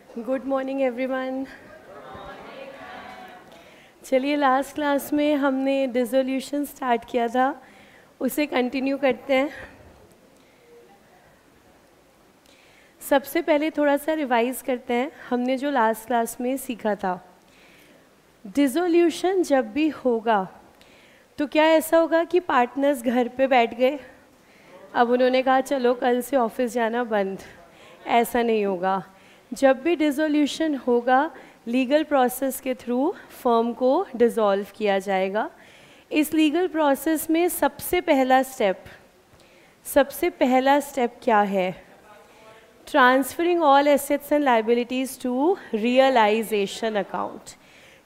Good morning everyone. चलिए, last class में हमने डिसोल्यूशन स्टार्ट किया था, उसे कंटिन्यू करते हैं। सबसे पहले थोड़ा सा रिवाइज करते हैं हमने जो लास्ट क्लास में सीखा था। डिसोल्यूशन जब भी होगा तो क्या ऐसा होगा कि पार्टनर्स घर पे बैठ गए, अब उन्होंने कहा चलो कल से ऑफिस जाना बंद? ऐसा नहीं होगा। जब भी डिसोल्यूशन होगा, लीगल प्रोसेस के थ्रू फर्म को डिसॉल्व किया जाएगा। इस लीगल प्रोसेस में सबसे पहला स्टेप क्या है? Transferring all assets and liabilities to realisation account.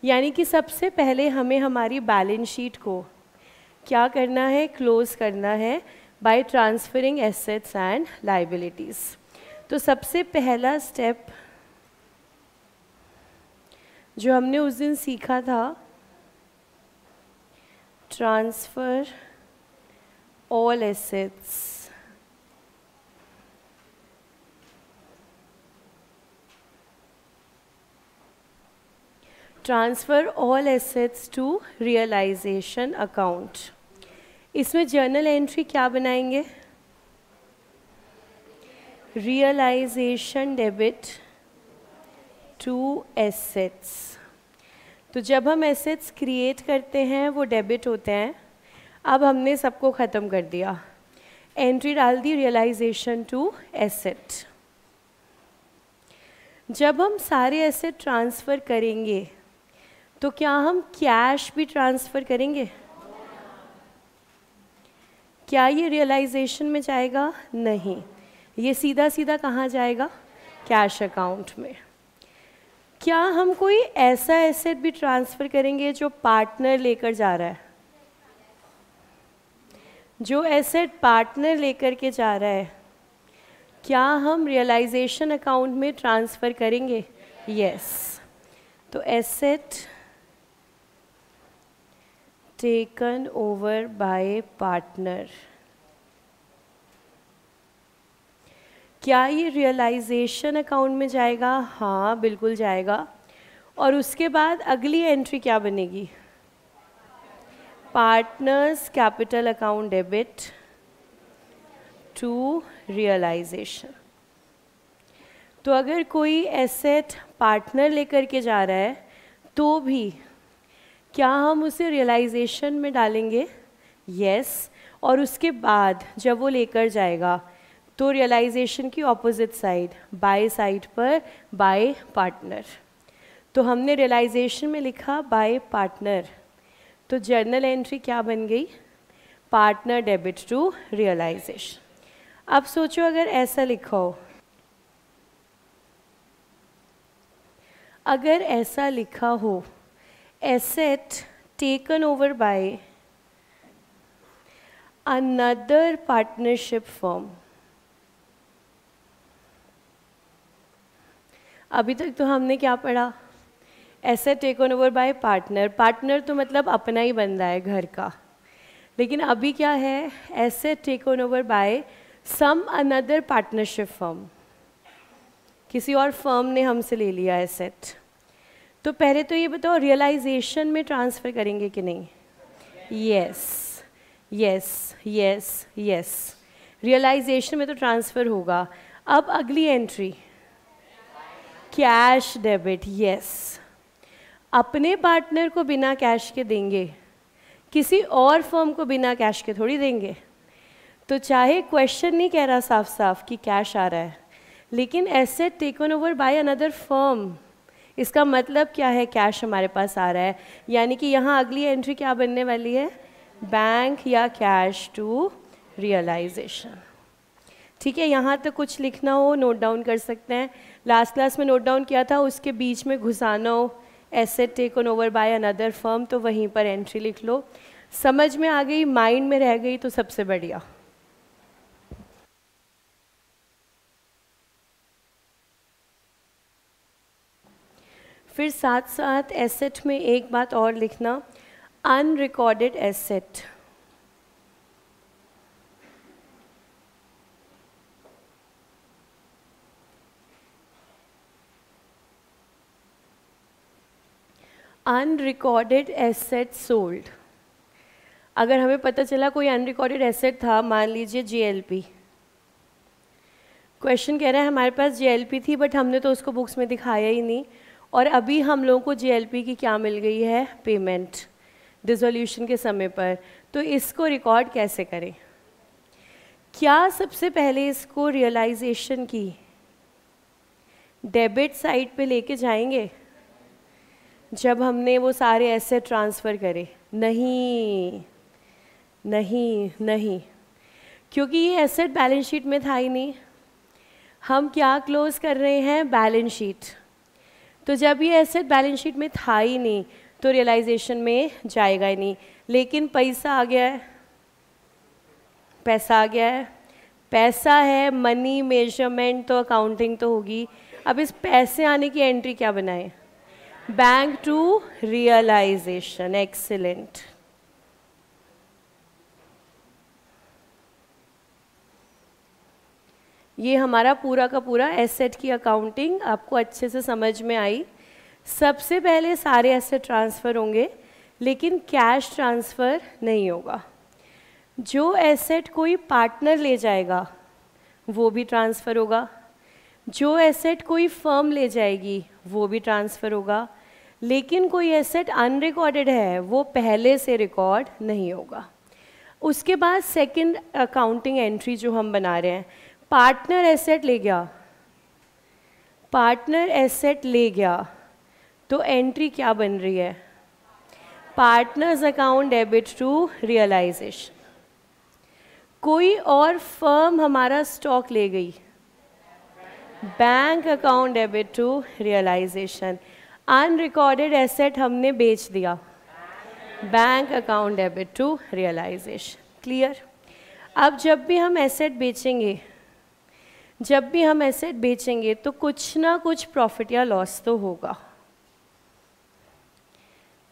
यानी कि सबसे पहले हमें हमारी बैलेंस शीट को क्या करना है? क्लोज करना है by transferring assets and liabilities. तो सबसे पहला स्टेप जो हमने उस दिन सीखा था, transfer all assets to realisation account. इसमें जर्नल एंट्री क्या बनाएंगे? Realisation debit to assets. तो जब हम एसेट्स क्रिएट करते हैं वो डेबिट होते हैं। अब हमने सबको ख़त्म कर दिया, एंट्री डाल दी रियलाइजेशन टू एसेट। जब हम सारे एसेट ट्रांसफ़र करेंगे तो क्या हम कैश भी ट्रांसफ़र करेंगे? क्या ये रियलाइजेशन में जाएगा? नहीं, ये सीधा सीधा कहाँ जाएगा? कैश अकाउंट में। क्या हम कोई ऐसा एसेट भी ट्रांसफ़र करेंगे जो पार्टनर लेकर जा रहा है? जो एसेट पार्टनर लेकर के जा रहा है, क्या हम रियलाइजेशन अकाउंट में ट्रांसफ़र करेंगे? यस। तो asset taken over bye partner, क्या ये रियलाइजेशन अकाउंट में जाएगा? हाँ, बिल्कुल जाएगा। और उसके बाद अगली एंट्री क्या बनेगी? Partners capital account debit to realisation. तो अगर कोई एसेट पार्टनर लेकर के जा रहा है तो भी क्या हम उसे रियलाइजेशन में डालेंगे? यस। और उसके बाद जब वो लेकर जाएगा तो रियलाइजेशन की ऑपोजिट साइड, बाय साइड पर बाय पार्टनर। तो हमने रियलाइजेशन में लिखा बाय पार्टनर, तो जर्नल एंट्री क्या बन गई? Partner debit to realisation. अब सोचो अगर ऐसा लिखा हो, अगर ऐसा लिखा हो asset taken over by another partnership firm. अभी तक तो हमने क्या पढ़ा? Asset taken over bye partner. Partner तो मतलब अपना ही बंदा है घर का। लेकिन अभी क्या है? Asset taken over by some another partnership firm. किसी और फर्म ने हमसे ले लिया एसेट। तो पहले तो ये बताओ, रियलाइजेशन में ट्रांसफ़र करेंगे कि नहीं? Yes yes yes yes, realisation में तो ट्रांसफ़र होगा। अब अगली एंट्री कैश डेबिट। यस, अपने पार्टनर को बिना कैश के देंगे, किसी और फर्म को बिना कैश के थोड़ी देंगे। तो चाहे क्वेश्चन नहीं कह रहा साफ साफ कि कैश आ रहा है, लेकिन asset taken over bye another firm, इसका मतलब क्या है? कैश हमारे पास आ रहा है। यानी कि यहाँ अगली एंट्री क्या बनने वाली है? बैंक या कैश टू रियलाइजेशन। ठीक है, यहाँ तक कुछ लिखना हो नोट डाउन कर सकते हैं। लास्ट क्लास में नोट डाउन किया था, उसके बीच में घुसाना हो asset taken over bye another firm, तो वहीं पर एंट्री लिख लो। समझ में आ गई, माइंड में रह गई तो सबसे बढ़िया। फिर साथ साथ एसेट में एक बात और लिखना, unrecorded asset. Unrecorded asset sold. अगर हमें पता चला कोई अनरिकॉर्डेड एसेट था, मान लीजिए जीएलपी, क्वेश्चन कह रहा है हमारे पास जीएलपी थी बट हमने तो उसको बुक्स में दिखाया ही नहीं, और अभी हम लोगों को जीएलपी की क्या मिल गई है, पेमेंट, डिसोल्यूशन के समय पर। तो इसको रिकॉर्ड कैसे करें? क्या सबसे पहले इसको रियलाइजेशन की डेबिट साइड पे लेके जाएंगे जब हमने वो सारे एसेट ट्रांसफ़र करे? नहीं नहीं नहीं, क्योंकि ये एसेट बैलेंस शीट में था ही नहीं। हम क्या क्लोज कर रहे हैं, बैलेंस शीट। तो जब ये एसेट बैलेंस शीट में था ही नहीं तो रियलाइजेशन में जाएगा ही नहीं। लेकिन पैसा आ गया है, पैसा आ गया है, पैसा है, मनी, मेजरमेंट, तो अकाउंटिंग तो होगी। अब इस पैसे आने की एंट्री क्या बनाएं, बैंक टू रियलाइजेशन। एक्सीलेंट। ये हमारा पूरा का पूरा एसेट की अकाउंटिंग आपको अच्छे से समझ में आई। सबसे पहले सारे एसेट ट्रांसफ़र होंगे लेकिन कैश ट्रांसफ़र नहीं होगा। जो एसेट कोई पार्टनर ले जाएगा वो भी ट्रांसफ़र होगा, जो एसेट कोई फर्म ले जाएगी वो भी ट्रांसफ़र होगा, लेकिन कोई एसेट अनरिकॉर्डेड है वो पहले से रिकॉर्ड नहीं होगा। उसके बाद सेकंड अकाउंटिंग एंट्री जो हम बना रहे हैं, पार्टनर एसेट ले गया, पार्टनर एसेट ले गया तो एंट्री क्या बन रही है, partners account debit to realisation. कोई और फर्म हमारा स्टॉक ले गई, bank account debit to realisation. Unrecorded asset हमने बेच दिया, bank account debit to realisation. Clear? अब जब भी हम एसेट बेचेंगे, जब भी हम एसेट बेचेंगे तो कुछ ना कुछ प्रॉफिट या लॉस तो होगा।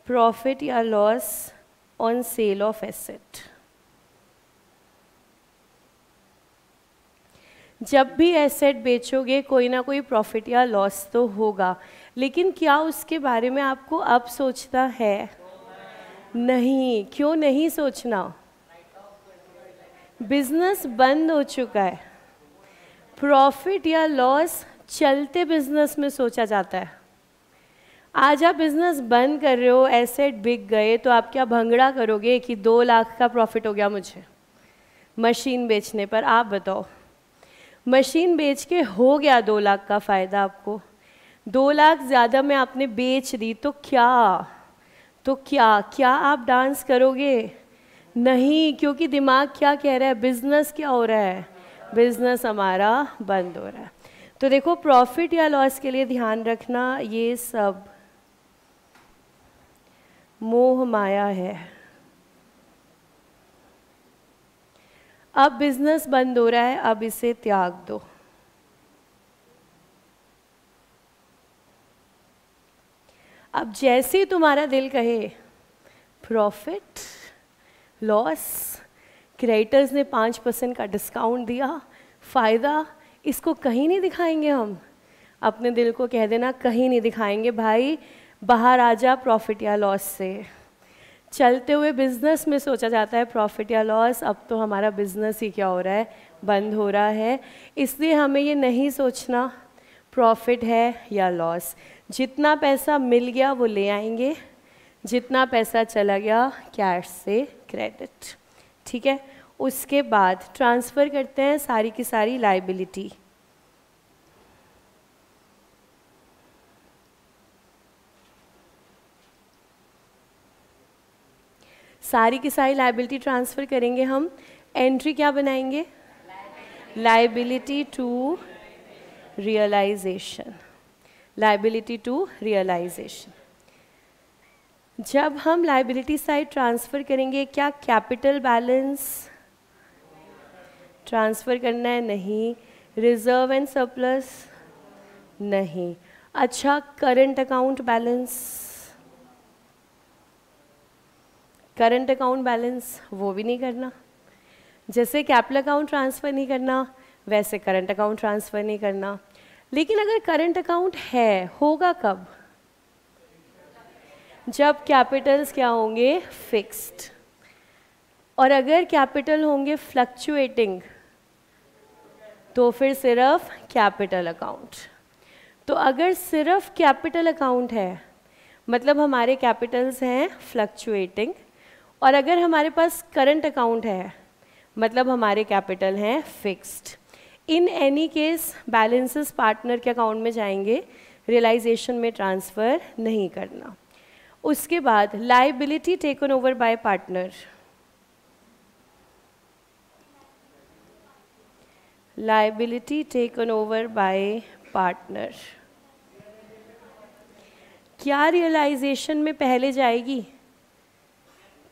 प्रॉफिट या loss on sale of asset. जब भी एसेट बेचोगे कोई ना कोई प्रॉफिट या लॉस तो होगा, लेकिन क्या उसके बारे में आपको अब सोचना है? नहीं। क्यों नहीं सोचना? बिजनेस बंद हो चुका है। प्रॉफिट या लॉस चलते बिजनेस में सोचा जाता है। आज आप बिजनेस बंद कर रहे हो, एसेट बिक गए, तो आप क्या भंगड़ा करोगे कि 2 लाख का प्रॉफिट हो गया मुझे मशीन बेचने पर? आप बताओ, मशीन बेच के हो गया 2 लाख का फ़ायदा आपको, 2 लाख ज़्यादा में आपने बेच दी, तो क्या आप डांस करोगे? नहीं, क्योंकि दिमाग क्या कह रहा है, बिजनेस क्या हो रहा है, बिजनेस हमारा बंद हो रहा है। तो देखो, प्रॉफिट या लॉस के लिए ध्यान रखना, ये सब मोह माया है। अब बिजनेस बंद हो रहा है, अब इसे त्याग दो। अब जैसे ही तुम्हारा दिल कहे प्रॉफिट लॉस, क्रेडिटर्स ने 5% का डिस्काउंट दिया, फ़ायदा, इसको कहीं नहीं दिखाएंगे हम। अपने दिल को कह देना, कहीं नहीं दिखाएंगे भाई, बाहर आ जा प्रॉफिट या लॉस से। चलते हुए बिजनेस में सोचा जाता है प्रॉफिट या लॉस, अब तो हमारा बिजनेस ही क्या हो रहा है, बंद हो रहा है। इसलिए हमें ये नहीं सोचना प्रॉफिट है या लॉस। जितना पैसा मिल गया वो ले आएंगे, जितना पैसा चला गया कैश से क्रेडिट। ठीक है? उसके बाद ट्रांसफ़र करते हैं सारी की सारी लायबिलिटी। सारी की सारी लायबिलिटी ट्रांसफ़र करेंगे हम। एंट्री क्या बनाएंगे? Liability to realisation. Liability to realisation. जब हम लायबिलिटी साइड ट्रांसफ़र करेंगे, क्या कैपिटल बैलेंस ट्रांसफ़र करना है? नहीं। Reserve and surplus? नहीं। अच्छा, current account balance? Current account balance वो भी नहीं करना। जैसे कैपिटल अकाउंट ट्रांसफ़र नहीं करना, वैसे करंट अकाउंट ट्रांसफ़र नहीं करना। लेकिन अगर करंट अकाउंट है, होगा कब? जब कैपिटल्स क्या होंगे, फिक्स्ड। और अगर कैपिटल होंगे फ्लक्चुएटिंग तो फिर सिर्फ कैपिटल अकाउंट। तो अगर सिर्फ कैपिटल अकाउंट है मतलब हमारे कैपिटल्स हैं फ्लक्चुएटिंग, और अगर हमारे पास करंट अकाउंट है मतलब हमारे कैपिटल हैं fixed. In any case balances partner के अकाउंट में जाएंगे, रियलाइजेशन में ट्रांसफ़र नहीं करना। उसके बाद liability taken over bye partner, liability taken over bye partner क्या रियलाइजेशन में पहले जाएगी,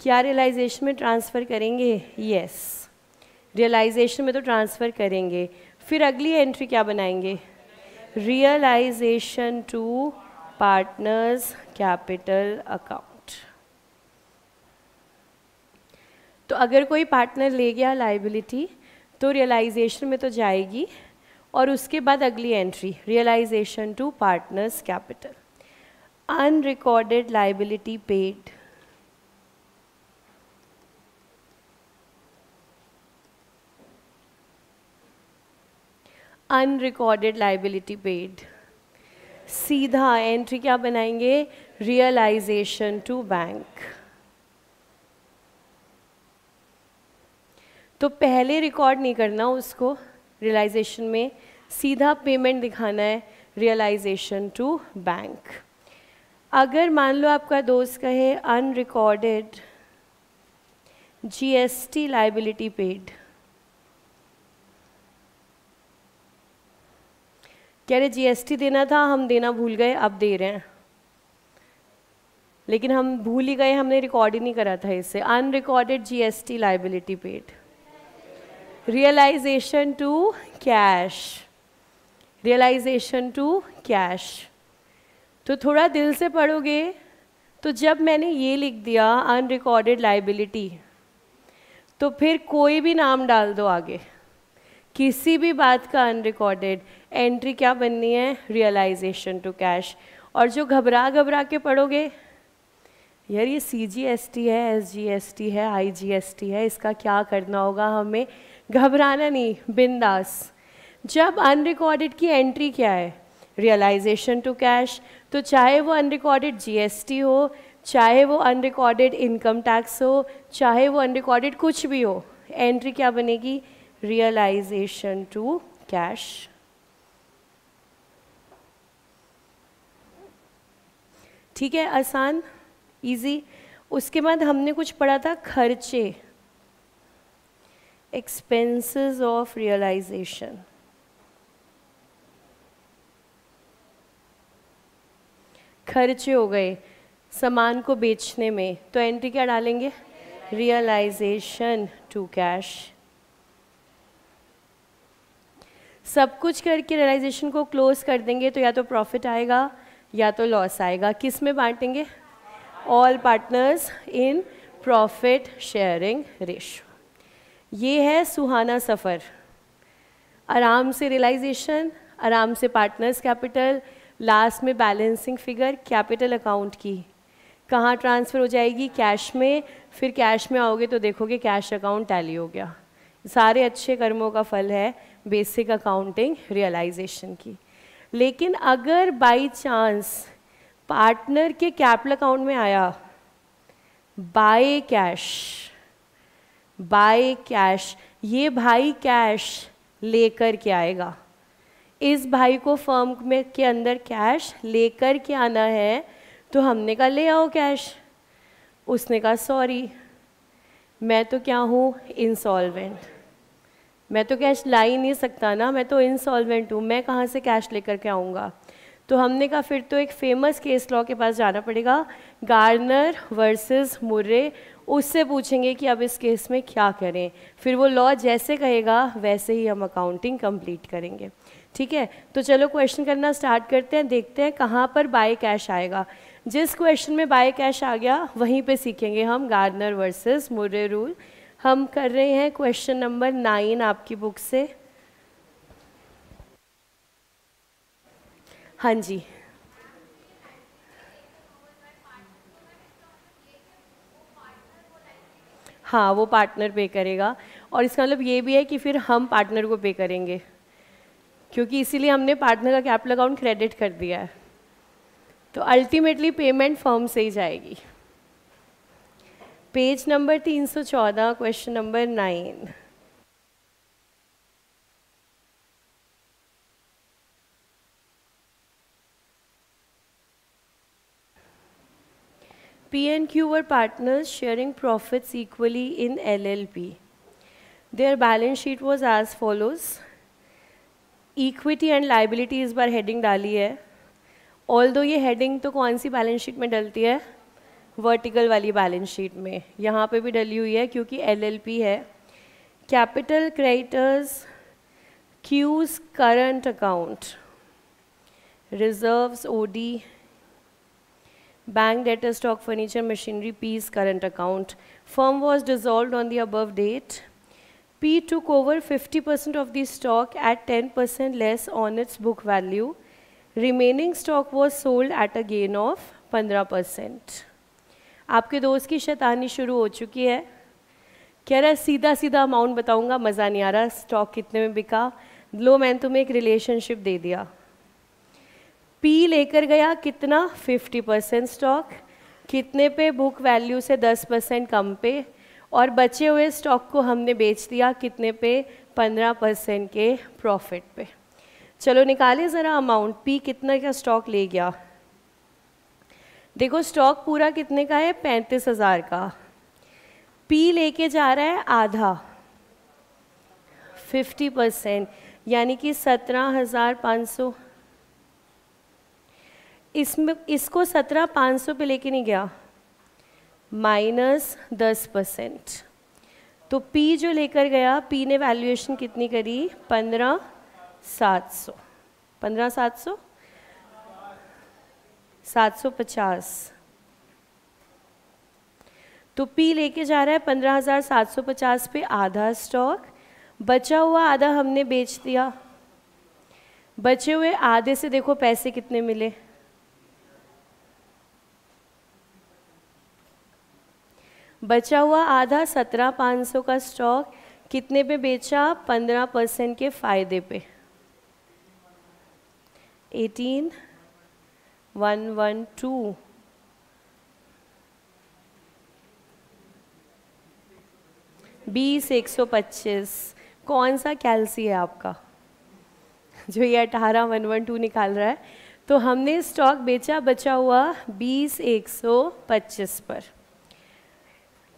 क्या रियलाइजेशन में ट्रांसफ़र करेंगे? यस, रियलाइजेशन में तो ट्रांसफ़र करेंगे। फिर अगली एंट्री क्या बनाएंगे, realisation to partners capital account. तो अगर कोई पार्टनर ले गया लाइबिलिटी तो रियलाइजेशन में तो जाएगी, और उसके बाद अगली entry realisation to partners capital. Unrecorded liability paid, unrecorded liability paid, सीधा एंट्री क्या बनाएंगे, रियलाइजेशन टू बैंक। तो पहले रिकॉर्ड नहीं करना उसको रियलाइजेशन में, सीधा पेमेंट दिखाना है, रियलाइजेशन टू बैंक। अगर मान लो आपका दोस्त कहे अनरिकॉर्डेड जीएसटी लाइबिलिटी पेड, कह रहे जीएसटी देना था, हम देना भूल गए, अब दे रहे हैं, लेकिन हम भूल ही गए, हमने रिकॉर्ड ही नहीं करा था इसे। Unrecorded GST liability paid, realisation to cash, realisation to cash. तो थोड़ा दिल से पढ़ोगे तो जब मैंने ये लिख दिया अनरिकॉर्डेड लाइबिलिटी, तो फिर कोई भी नाम डाल दो आगे, किसी भी बात का अनरिकॉर्डेड, एंट्री क्या बननी है, रियलाइजेशन टू कैश। और जो घबरा घबरा के पढ़ोगे, यार ये CGST है, SGST है, IGST है, इसका क्या करना होगा हमें, घबराना नहीं, बिंदास। जब अनरिकॉर्डेड की एंट्री क्या है, रियलाइजेशन टू कैश, तो चाहे वो अनरिकॉर्डेड GST हो, चाहे वो अनरिकॉर्डेड इनकम टैक्स हो, चाहे वो अनरिकॉर्डेड कुछ भी हो, एंट्री क्या बनेगी, रियलाइजेशन टू कैश। ठीक है, आसान, इजी। उसके बाद हमने कुछ पढ़ा था खर्चे, एक्सपेंसेस ऑफ रियलाइजेशन। खर्चे हो गए सामान को बेचने में, तो एंट्री क्या डालेंगे, रियलाइजेशन टू कैश। सब कुछ करके रियलाइजेशन को क्लोज कर देंगे तो या तो प्रॉफिट आएगा या तो लॉस आएगा। किस में बांटेंगे, all partners in profit sharing ratio. ये है सुहाना सफ़र, आराम से रियलाइजेशन, आराम से पार्टनर्स कैपिटल, लास्ट में बैलेंसिंग फिगर कैपिटल अकाउंट की कहाँ ट्रांसफ़र हो जाएगी, कैश में। फिर कैश में आओगे तो देखोगे कैश अकाउंट टैली हो गया। सारे अच्छे कर्मों का फल है बेसिक अकाउंटिंग रियलाइजेशन की। लेकिन अगर बाई चांस पार्टनर के कैपिटल अकाउंट में आया बाय कैश, बाय कैश, ये भाई कैश लेकर के आएगा, इस भाई को फर्म में के अंदर कैश लेकर के आना है, तो हमने कहा ले आओ कैश, उसने कहा सॉरी मैं तो क्या हूँ, इंसॉल्वेंट, मैं तो कैश ला ही नहीं सकता ना, मैं तो इंसॉल्वेंट हूँ, मैं कहाँ से कैश लेकर के आऊँगा। तो हमने कहा फिर तो एक फेमस केस लॉ के पास जाना पड़ेगा, गार्नर वर्सेस मुर्रे। उससे पूछेंगे कि अब इस केस में क्या करें, फिर वो लॉ जैसे कहेगा वैसे ही हम अकाउंटिंग कंप्लीट करेंगे। ठीक है, तो चलो क्वेश्चन करना स्टार्ट करते हैं, देखते हैं कहाँ पर बाय कैश आएगा। जिस क्वेश्चन में बाय कैश आ गया वहीं पे सीखेंगे हम गार्नर वर्सेस मुर्रे रूल। हम कर रहे हैं क्वेश्चन नंबर 9 आपकी बुक से। हाँ जी, हाँ वो पार्टनर पे करेगा, और इसका मतलब ये भी है कि फिर हम पार्टनर को पे करेंगे, क्योंकि इसीलिए हमने पार्टनर का कैपिटल अकाउंट क्रेडिट कर दिया है। तो अल्टीमेटली पेमेंट फर्म से ही जाएगी। Page number 314, question number 9। P and Q were partners sharing profits equally in LLP. Their balance sheet was as follows. Equity and liability इस बार heading डाली है, ऑल्दो ये heading तो कौन सी बैलेंस शीट में डलती है, वर्टिकल वाली बैलेंस शीट में, यहाँ पे भी डली हुई है क्योंकि LLP है। Capital creditors, Q's current account, reserves OD, bank debtor, stock, furniture, machinery, P's current account. Firm was dissolved on the above date. P took over 50% of the stock at 10% less on its book value. Remaining stock was sold at a gain of 15%. आपके दोस्त की शैतानी शुरू हो चुकी है, कह रहा है सीधा सीधा अमाउंट बताऊंगा, मज़ा नहीं आ रहा, स्टॉक कितने में बिका, लो मैंने तुम्हें एक रिलेशनशिप दे दिया। P लेकर गया कितना, 50% स्टॉक, कितने पे, बुक वैल्यू से 10% कम पे, और बचे हुए स्टॉक को हमने बेच दिया कितने पे, 15% के प्रॉफिट पे। चलो निकाले ज़रा अमाउंट, P कितना का स्टॉक ले गया। देखो स्टॉक पूरा कितने का है, 35,000 का। P लेके जा रहा है आधा, 50%, यानी कि 17,500। इसमें इसको 17,500 पे लेके नहीं गया, -10%। तो P जो लेकर गया, P ने वैल्यूएशन कितनी करी, 15,700, 15,700, 750। तो P लेके जा रहा है 15,750 पे आधा स्टॉक, बचा हुआ आधा हमने बेच दिया। बचे हुए आधे से देखो पैसे कितने मिले, बचा हुआ आधा 17,500 का स्टॉक कितने पे बेचा, 15% के फ़ायदे पे, 18,112। बीस 125। कौन सा कैलसी है आपका जो ये 18,112 निकाल रहा है। तो हमने स्टॉक बेचा बचा हुआ 20,125 पर।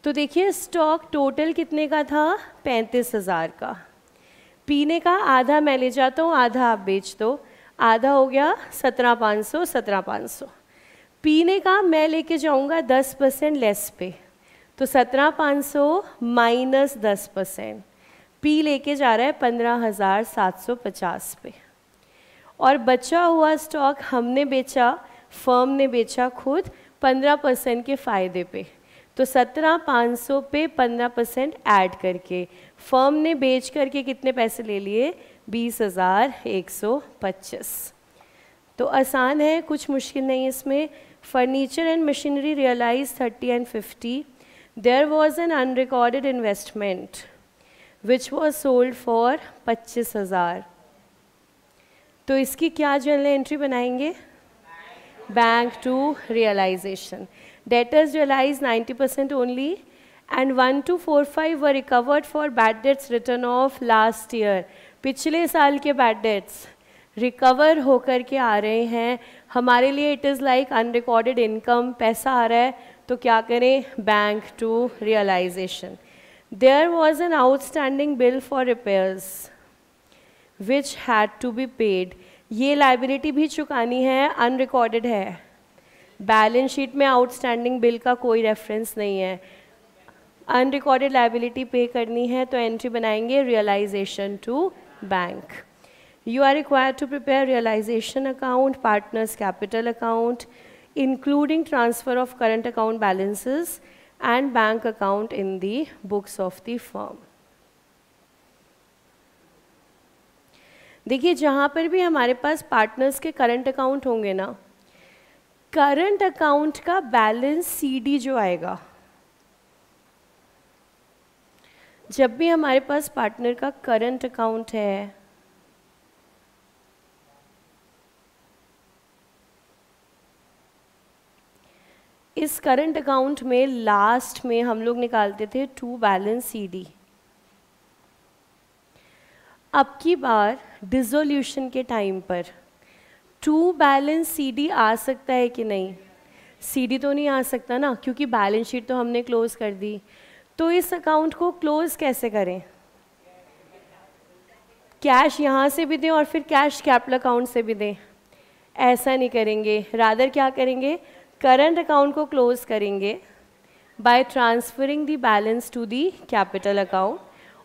तो देखिए स्टॉक टोटल कितने का था, 35,000 का। P ने कहा आधा मैं ले जाता हूँ, आधा आप बेच दो, आधा हो गया 17,500, 17,500। P ने कहा मैं लेके जाऊँगा 10% लेस पे, तो 17,500 माइनस 10%, P लेके जा रहा है 15,750 पे। और बचा हुआ स्टॉक हमने बेचा, फर्म ने बेचा खुद 15% के फ़ायदे पे, तो 17,500 पे 15% ऐड करके फर्म ने बेच करके कितने पैसे ले लिए, 20,125। तो आसान है, कुछ मुश्किल नहीं इसमें। Furniture and machinery realise 30 and 50। There was an unrecorded investment which was sold for 25,000। तो इसकी क्या जर्नल एंट्री बनाएंगे, bank to realisation. Debtors realized 90% only, and 1 to 4-5 were recovered for bad debts written off last year. पिछले साल के bad debts recover होकर के आ रहे हैं हमारे लिए। It is like unrecorded income, पैसा आ रहा है तो क्या करें, bank to realisation. There was an outstanding bill for repairs which had to be paid. ये लाइबिलिटी भी चुकानी है, अनरिकॉर्डेड है, बैलेंस शीट में आउटस्टैंडिंग बिल का कोई रेफरेंस नहीं है, अनरिकॉर्डेड लाइबिलिटी पे करनी है, तो एंट्री बनाएंगे realisation to bank. You are required to prepare realisation account, partners capital account, including transfer of current account balances and bank account in the books of the firm. देखिए जहाँ पर भी हमारे पास पार्टनर्स के करंट अकाउंट होंगे ना, current account का बैलेंस CD जो आएगा जब भी हमारे पास पार्टनर का करंट अकाउंट है, इस करंट अकाउंट में लास्ट में हम लोग निकालते थे टू बैलेंस सीडी। अब की बार डिसोल्यूशन के टाइम पर टू बैलेंस सीडी आ सकता है कि नहीं? सीडी तो नहीं आ सकता ना, क्योंकि बैलेंस शीट तो हमने क्लोज कर दी। तो इस अकाउंट को क्लोज कैसे करें? कैश यहाँ से भी दें और फिर कैश कैपिटल अकाउंट से भी दें? ऐसा नहीं करेंगे, रादर क्या करेंगे, करंट अकाउंट को क्लोज करेंगे by transferring the balance to the capital account,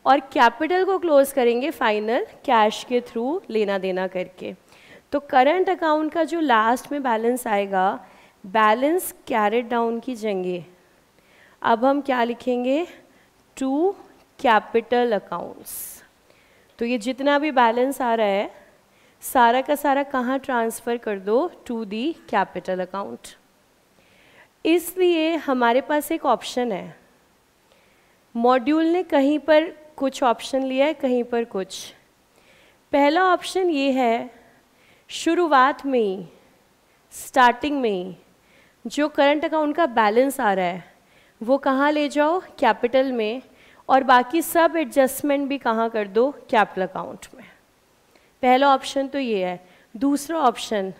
और कैपिटल को क्लोज करेंगे फाइनल कैश के थ्रू लेना देना करके। तो करंट अकाउंट का जो लास्ट में बैलेंस आएगा, बैलेंस कैरिड डाउन की जगह अब हम क्या लिखेंगे, टू कैपिटल अकाउंट्स। तो ये जितना भी बैलेंस आ रहा है सारा का सारा कहाँ ट्रांसफ़र कर दो, टू दी कैपिटल अकाउंट। इसलिए हमारे पास एक ऑप्शन है, मॉड्यूल ने कहीं पर कुछ ऑप्शन लिया है, कहीं पर कुछ। पहला ऑप्शन ये है, शुरुआत में ही, स्टार्टिंग में ही जो करंट अकाउंट का बैलेंस आ रहा है वो कहाँ ले जाओ, कैपिटल में, और बाकी सब एडजस्टमेंट भी कहाँ कर दो, कैपिटल अकाउंट में। पहला ऑप्शन तो ये है। दूसरा ऑप्शन,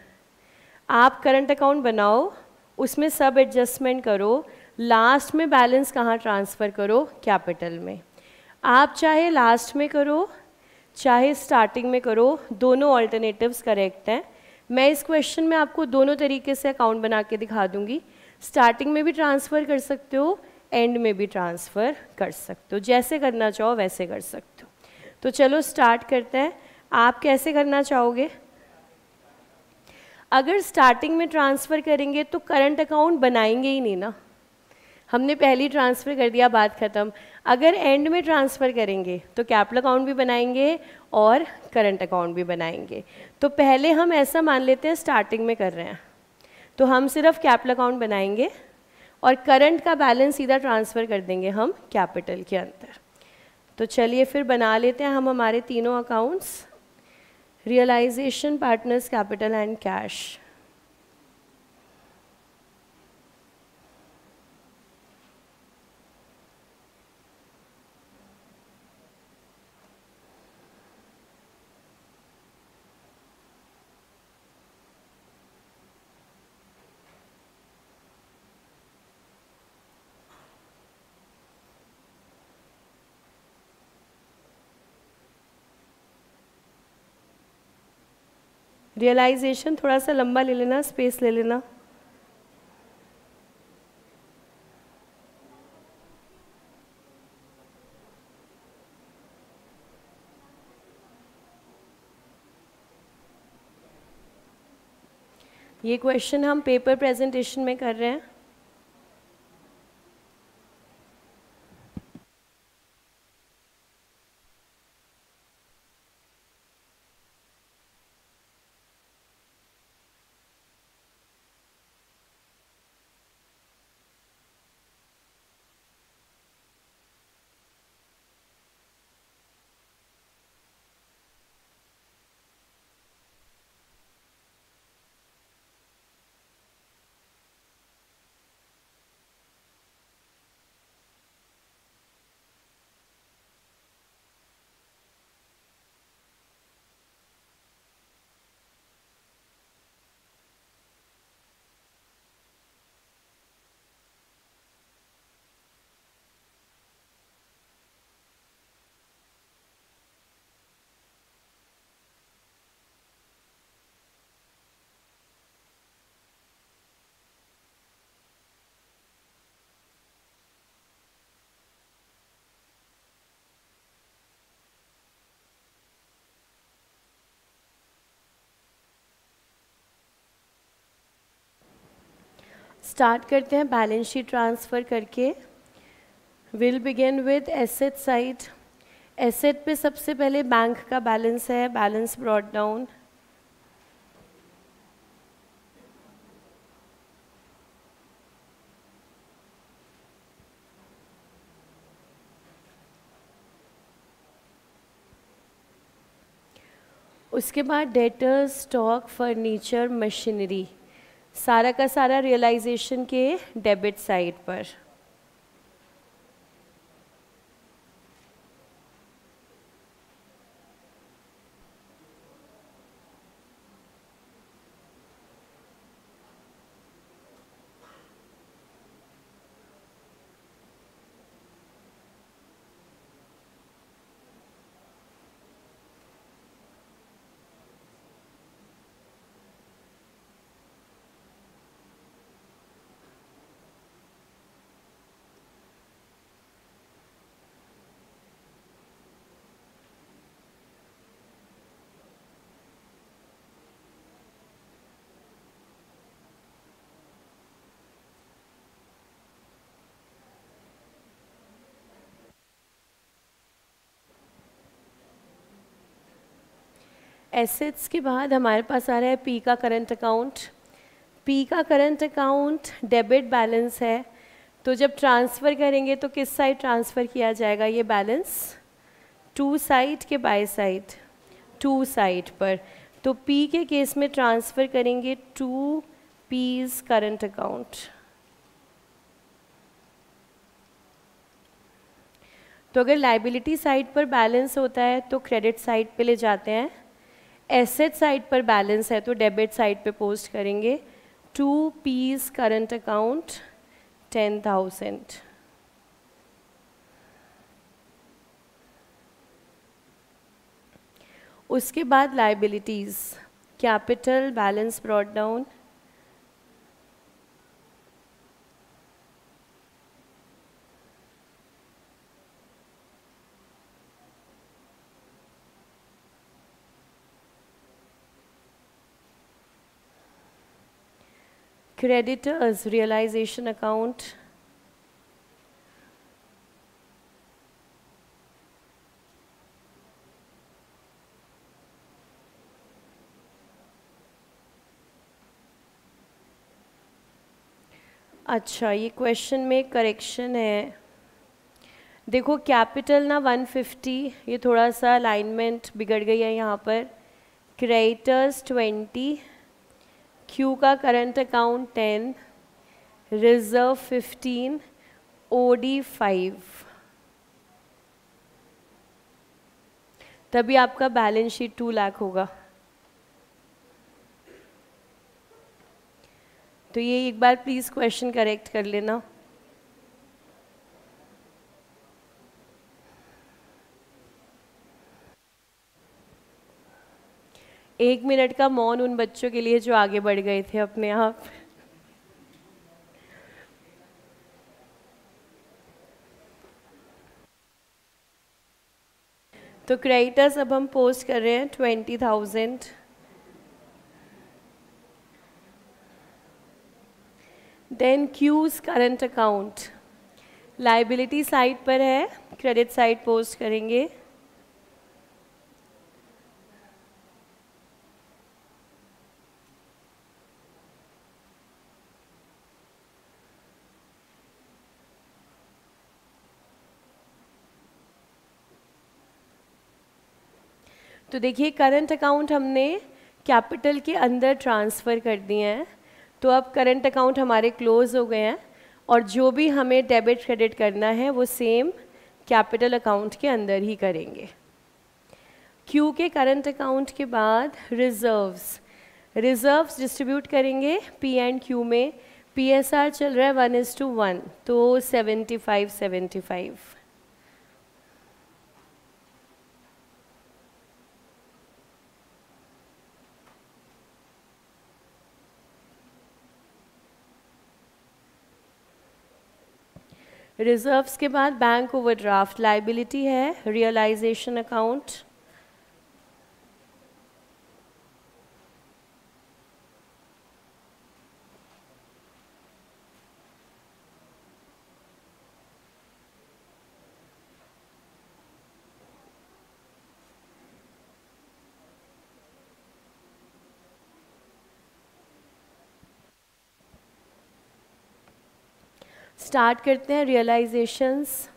आप करंट अकाउंट बनाओ, उसमें सब एडजस्टमेंट करो, लास्ट में बैलेंस कहाँ ट्रांसफ़र करो, कैपिटल में। आप चाहे लास्ट में करो चाहे स्टार्टिंग में करो, दोनों ऑल्टरनेटिव्स करेक्ट हैं। मैं इस क्वेश्चन में आपको दोनों तरीके से अकाउंट बना के दिखा दूंगी। स्टार्टिंग में भी ट्रांसफ़र कर सकते हो, एंड में भी ट्रांसफ़र कर सकते हो, जैसे करना चाहो वैसे कर सकते हो। तो चलो स्टार्ट करते हैं। आप कैसे करना चाहोगे? अगर स्टार्टिंग में ट्रांसफ़र करेंगे तो करंट अकाउंट बनाएंगे ही नहीं ना, हमने पहले ट्रांसफ़र कर दिया, बात ख़त्म। अगर एंड में ट्रांसफ़र करेंगे तो कैपिटल अकाउंट भी बनाएंगे और करंट अकाउंट भी बनाएंगे। तो पहले हम ऐसा मान लेते हैं स्टार्टिंग में कर रहे हैं, तो हम सिर्फ कैपिटल अकाउंट बनाएंगे और करंट का बैलेंस सीधा ट्रांसफ़र कर देंगे हम कैपिटल के अंदर। तो चलिए फिर बना लेते हैं हम हमारे तीनों accounts, realisation, partners capital and cash. Realisation थोड़ा सा लंबा ले लेना, स्पेस ले लेना। ये क्वेश्चन हम पेपर प्रेजेंटेशन में कर रहे हैं। स्टार्ट करते हैं बैलेंस शीट ट्रांसफ़र करके। Will begin with asset side. Asset पे सबसे पहले बैंक का बैलेंस है, बैलेंस ब्रॉट डाउन। उसके बाद डेटर्स, स्टॉक, फर्नीचर, मशीनरी, सारा का सारा रियलाइजेशन के डेबिट साइड पर। एसेट्स के बाद हमारे पास आ रहा है पी का करंट अकाउंट। पी का करंट अकाउंट डेबिट बैलेंस है, तो जब ट्रांसफ़र करेंगे तो किस साइड ट्रांसफ़र किया जाएगा ये बैलेंस? टू साइड के बाय साइड? टू साइड पर। तो पी के केस में ट्रांसफ़र करेंगे टू पीज करंट अकाउंट। तो अगर लाइबिलिटी साइड पर बैलेंस होता है तो क्रेडिट साइड पे ले जाते हैं, एसेट साइड पर बैलेंस है तो डेबिट साइड पे पोस्ट करेंगे टू पीज करंट अकाउंट 10,000। उसके बाद liabilities, capital balance brought down, creditors realization account, अच्छा ये क्वेश्चन में करेक्शन है। देखो कैपिटल ना 150, ये थोड़ा सा अलाइनमेंट बिगड़ गई है यहाँ पर। क्रेडिटर्स 20, क्यू का करंट अकाउंट 10, रिजर्व 15, ओडी 5, तभी आपका बैलेंस शीट 2 लाख होगा। तो ये एक बार प्लीज़ क्वेश्चन करेक्ट कर लेना। एक मिनट का मौन उन बच्चों के लिए जो आगे बढ़ गए थे अपने आप। तो क्रेडिटर्स अब हम पोस्ट कर रहे हैं 20,000। Then cause current account liability side पर है, क्रेडिट साइड पोस्ट करेंगे। तो देखिए करंट अकाउंट हमने कैपिटल के अंदर ट्रांसफ़र कर दिए हैं, तो अब करंट अकाउंट हमारे क्लोज हो गए हैं और जो भी हमें डेबिट क्रेडिट करना है वो सेम कैपिटल अकाउंट के अंदर ही करेंगे। क्यू के करंट अकाउंट के बाद रिजर्व्स डिस्ट्रीब्यूट करेंगे पी एंड क्यू में। पीएसआर चल रहा है 1:1, तो 75-75। रिजर्व्स के बाद बैंक ओवरड्राफ्ट लाइबिलिटी है, रियलाइजेशन अकाउंट, स्टार्ट करते हैं realisations.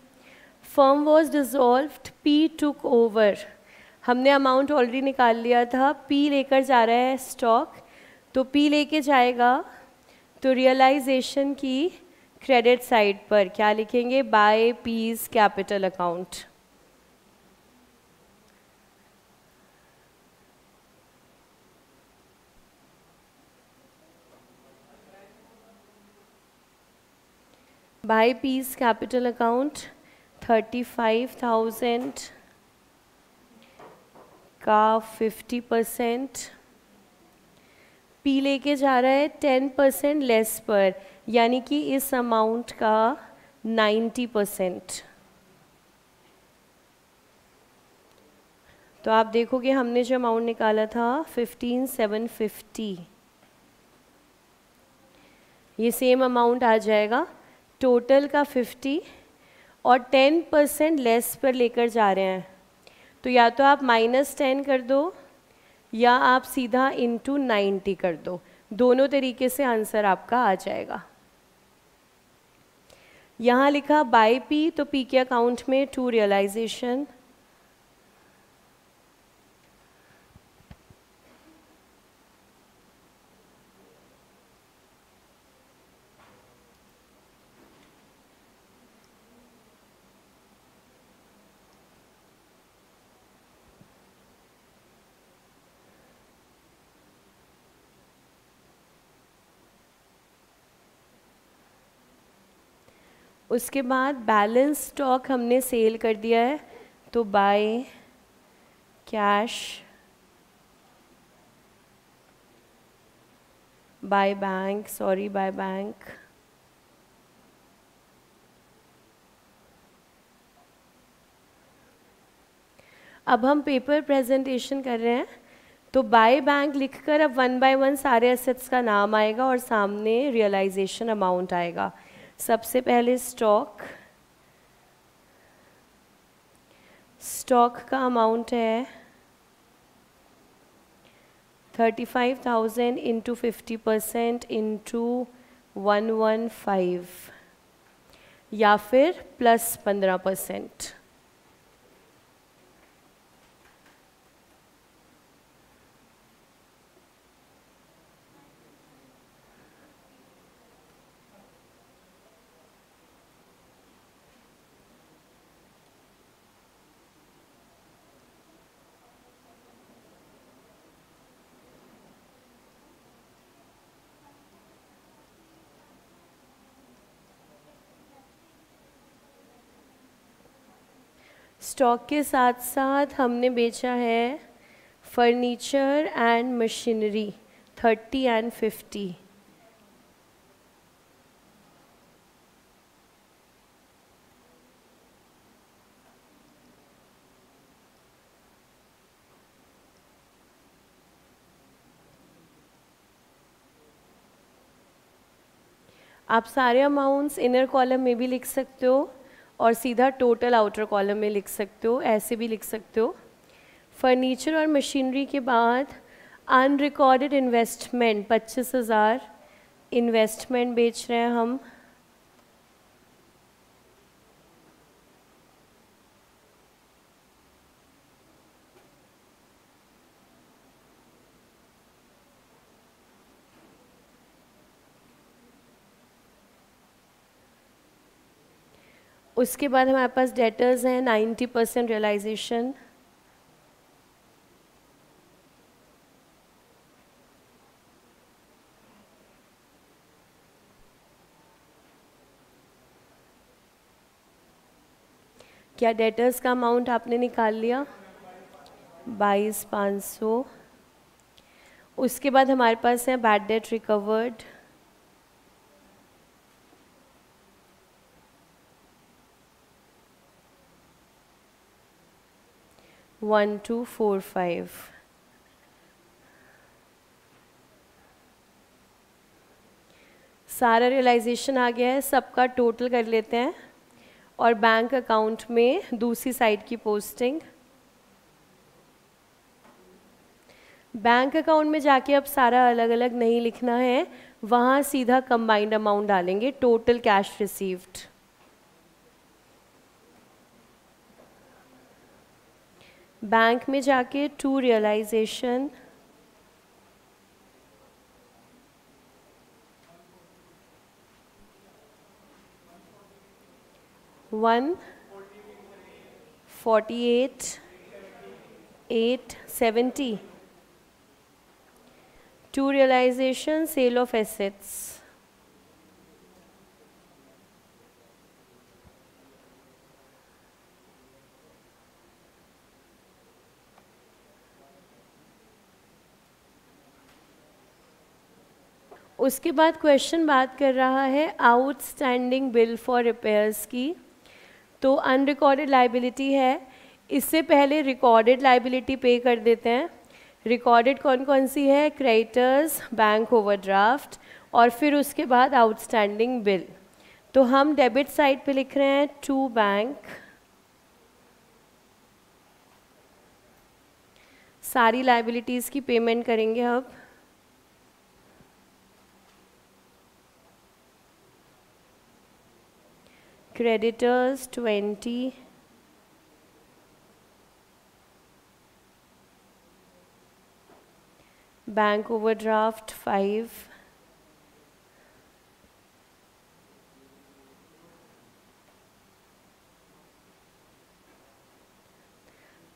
Firm was dissolved, P took over, हमने अमाउंट ऑलरेडी निकाल लिया था, पी लेकर जा रहा है स्टॉक, तो पी लेके जाएगा, तो रियलाइजेशन की क्रेडिट साइड पर क्या लिखेंगे, by P's capital account. By P's capital account 35,000 का 50%, पी लेके जा रहा है 10% लेस पर, यानी कि इस अमाउंट का 90%। तो आप देखोगे हमने जो अमाउंट निकाला था 15,750, ये सेम अमाउंट आ जाएगा, टोटल का 50 और 10% लेस पर लेकर जा रहे हैं, तो या तो आप -10 कर दो या आप सीधा इंटू 90 कर दो, दोनों तरीके से आंसर आपका आ जाएगा। यहाँ लिखा बाय पी, तो पी के अकाउंट में टू रियलाइजेशन, उसके बाद बैलेंस स्टॉक हमने सेल कर दिया है, तो बाय कैश बाय बैंक, अब हम पेपर प्रेजेंटेशन कर रहे हैं, तो बाय बैंक लिखकर अब 1 बाय 1 सारे एसेट्स का नाम आएगा और सामने रियलाइजेशन अमाउंट आएगा। सबसे पहले स्टॉक का अमाउंट है 35,000 इंटू 50% इंटू 115 या फिर प्लस 15%। स्टॉक के साथ साथ हमने बेचा है फर्नीचर एंड मशीनरी 30 एंड 50। आप सारे अमाउंट्स इनर कॉलम में भी लिख सकते हो और सीधा टोटल आउटर कॉलम में लिख सकते हो, ऐसे भी लिख सकते हो। फर्नीचर और मशीनरी के बाद अनरिकॉर्डेड इन्वेस्टमेंट 25,000 इन्वेस्टमेंट बेच रहे हैं हम। उसके बाद हमारे पास डेटर्स हैं 90% रियलाइजेशन, क्या डेटर्स का अमाउंट आपने निकाल लिया 22,500। उसके बाद हमारे पास है बैड डेट रिकवर्ड 1245। सारा रियलाइजेशन आ गया है, सबका टोटल कर लेते हैं और बैंक अकाउंट में दूसरी साइड की पोस्टिंग। बैंक अकाउंट में जाके अब सारा अलग अलग नहीं लिखना है, वहाँ सीधा कंबाइंड अमाउंट डालेंगे, टोटल कैश रिसीव्ड। बैंक में जाके to realisation, one 48 870, to realisation sale of assets, उसके बाद क्वेश्चन बात कर रहा है आउटस्टैंडिंग बिल फॉर रिपेयर्स की। तो अनरिकॉर्डेड लाइबिलिटी है, इससे पहले रिकॉर्डेड लाइबिलिटी पे कर देते हैं। रिकॉर्डेड कौन कौन सी है? क्रेडिटर्स, बैंक ओवरड्राफ्ट, और फिर उसके बाद आउटस्टैंडिंग बिल। तो हम डेबिट साइड पे लिख रहे हैं टू बैंक, सारी लाइबिलिटीज़ की पेमेंट करेंगे अब। Creditors 20, bank overdraft 5,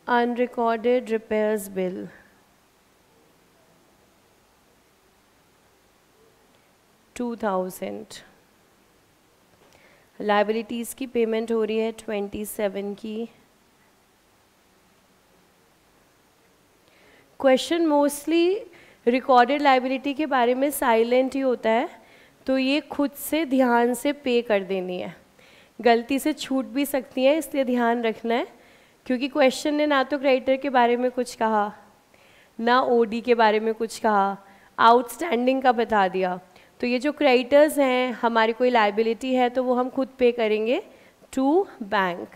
unrecorded repairs bill 2000। Liabilities की पेमेंट हो रही है 27 की। क्वेश्चन मोस्टली रिकॉर्डेड लाइबिलिटी के बारे में साइलेंट ही होता है, तो ये खुद से ध्यान से पे कर देनी है। गलती से छूट भी सकती है, इसलिए ध्यान रखना है, क्योंकि क्वेश्चन ने ना तो क्रेडिटर के बारे में कुछ कहा, ना ओडी के बारे में कुछ कहा, आउटस्टैंडिंग का बता दिया। तो ये जो क्रेडिटर्स हैं, हमारी कोई लाइबिलिटी है तो वो हम खुद पे करेंगे to bank.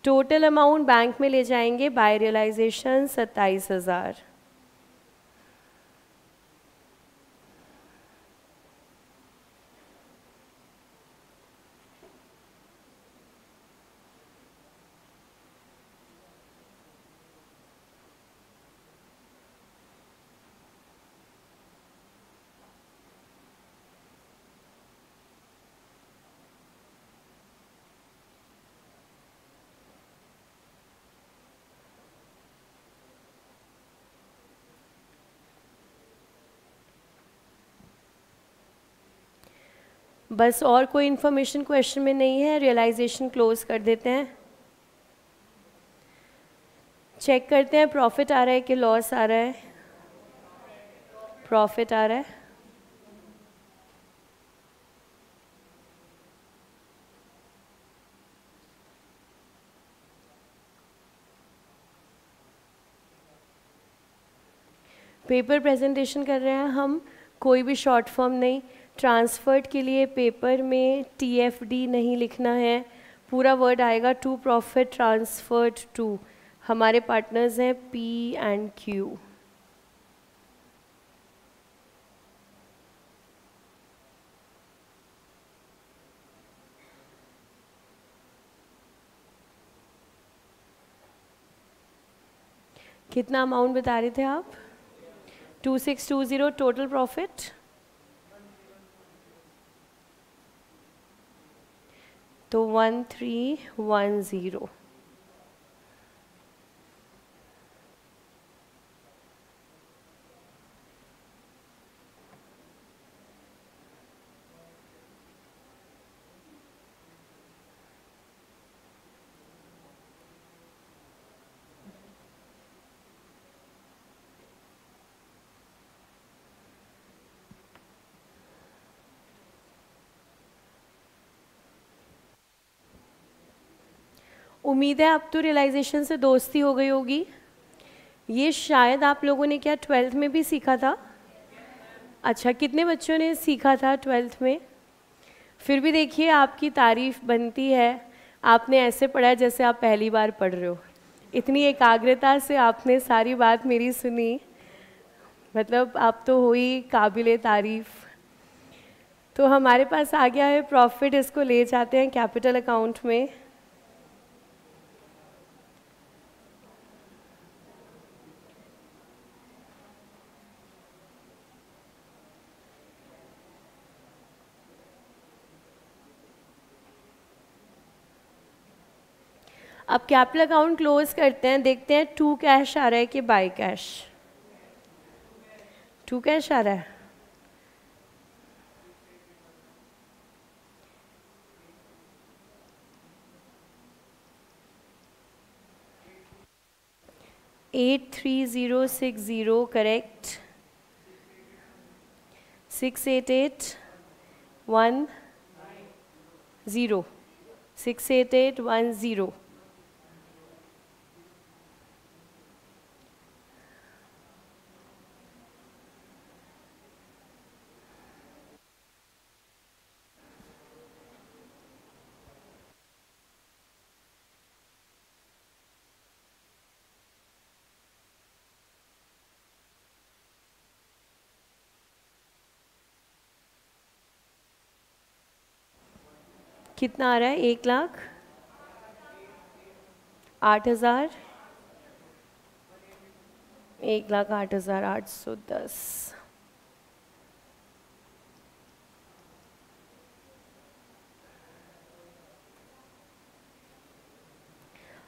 Total amount bank में ले जाएंगे बाय रियलाइजेशन 27,000। बस और कोई इन्फॉर्मेशन क्वेश्चन में नहीं है, रियलाइजेशन क्लोज कर देते हैं। चेक करते हैं प्रॉफिट आ रहा है कि लॉस आ रहा है। प्रॉफिट आ रहा है। पेपर प्रेजेंटेशन कर रहे हैं हम, कोई भी शॉर्ट फॉर्म नहीं। ट्रांसफर्ड के लिए पेपर में TFD नहीं लिखना है, पूरा वर्ड आएगा टू प्रॉफिट ट्रांसफर्ड टू। हमारे पार्टनर्स हैं P&Q। कितना अमाउंट बता रहे थे आप? 2620 टोटल प्रॉफिट। तो 1310। उम्मीद है अब तो रियलाइजेशन से दोस्ती हो गई होगी। ये शायद आप लोगों ने क्या 12th में भी सीखा था? अच्छा, कितने बच्चों ने सीखा था 12th में? फिर भी देखिए, आपकी तारीफ बनती है। आपने ऐसे पढ़ा जैसे आप पहली बार पढ़ रहे हो। इतनी एकाग्रता से आपने सारी बात मेरी सुनी, मतलब आप तो हो ही काबिले तारीफ। तो हमारे पास आ गया है प्रॉफिट, इसको ले जाते हैं कैपिटल अकाउंट में। अब कैपिटल अकाउंट क्लोज करते हैं, देखते हैं टू कैश आ रहा है कि बाय कैश। टू कैश आ रहा है। At 3060 correct. 68810 68810। कितना आ रहा है? 1,08,000। 1,08,810।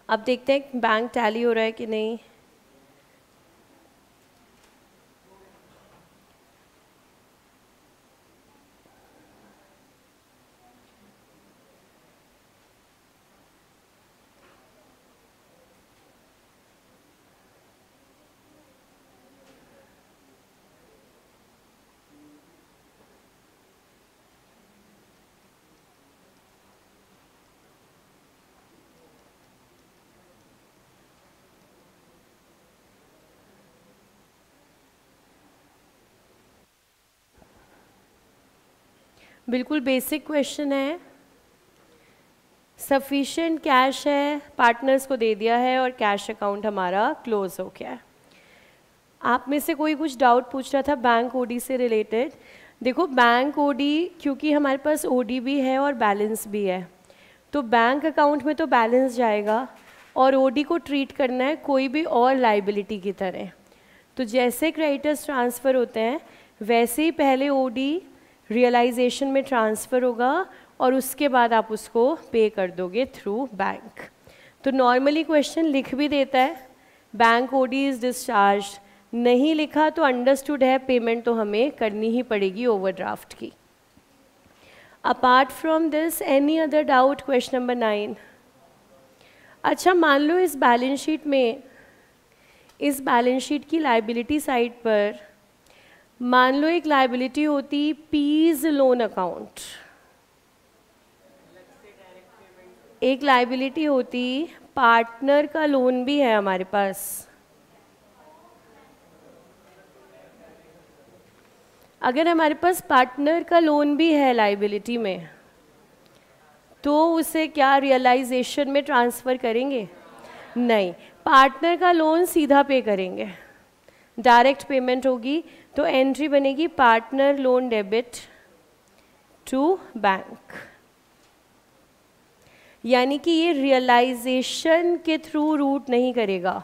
अब देखते हैं बैंक टैली हो रहा है कि नहीं। बिल्कुल बेसिक क्वेश्चन है। सफिशिएंट कैश है, पार्टनर्स को दे दिया है और कैश अकाउंट हमारा क्लोज हो गया है। आप में से कोई कुछ डाउट पूछ रहा था बैंक ओडी से रिलेटेड। देखो बैंक ओडी, क्योंकि हमारे पास ओडी भी है और बैलेंस भी है, तो बैंक अकाउंट में तो बैलेंस जाएगा और ओडी को ट्रीट करना है कोई भी और लाइबिलिटी की तरह। तो जैसे क्रेडिटर्स ट्रांसफ़र होते हैं वैसे ही पहले ओडी रियलाइजेशन में ट्रांसफ़र होगा और उसके बाद आप उसको पे कर दोगे थ्रू बैंक। तो नॉर्मली क्वेश्चन लिख भी देता है बैंक ओडी इज़ डिस्चार्ज, नहीं लिखा तो अंडरस्टूड है पेमेंट तो हमें करनी ही पड़ेगी ओवरड्राफ्ट की। Apart from this any other doubt? Question number 9। अच्छा, मान लो इस बैलेंस शीट में, इस बैलेंस शीट की लाइबिलिटी साइड पर मान लो एक लाइबिलिटी होती पीज लोन अकाउंट, एक लाइबिलिटी होती पार्टनर का लोन भी है हमारे पास। अगर हमारे पास पार्टनर का लोन भी है लाइबिलिटी में तो उसे क्या रियलाइजेशन में ट्रांसफ़र करेंगे? नहीं, पार्टनर का लोन सीधा पे करेंगे, डायरेक्ट पेमेंट होगी। तो एंट्री बनेगी partner loan debit to bank, यानी कि ये रियलाइजेशन के थ्रू रूट नहीं करेगा।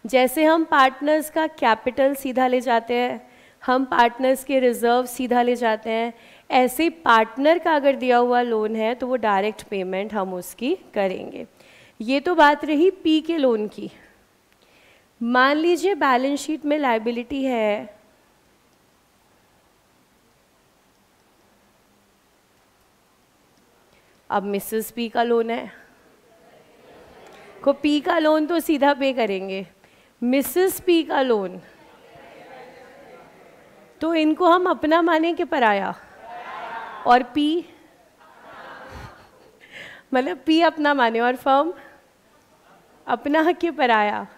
जैसे हम पार्टनर्स का कैपिटल सीधा ले जाते हैं, हम पार्टनर्स के रिजर्व सीधा ले जाते हैं, ऐसे ही पार्टनर का अगर दिया हुआ लोन है तो वो डायरेक्ट पेमेंट हम उसकी करेंगे। ये तो बात रही पी के लोन की। मान लीजिए बैलेंस शीट में लायबिलिटी है अब मिसेस पी का लोन है, को पी का लोन तो सीधा पे करेंगे, मिसेस पी का लोन तो इनको हम अपना माने कि पराया, और पी मतलब पी अपना माने और फर्म अपना के पराया,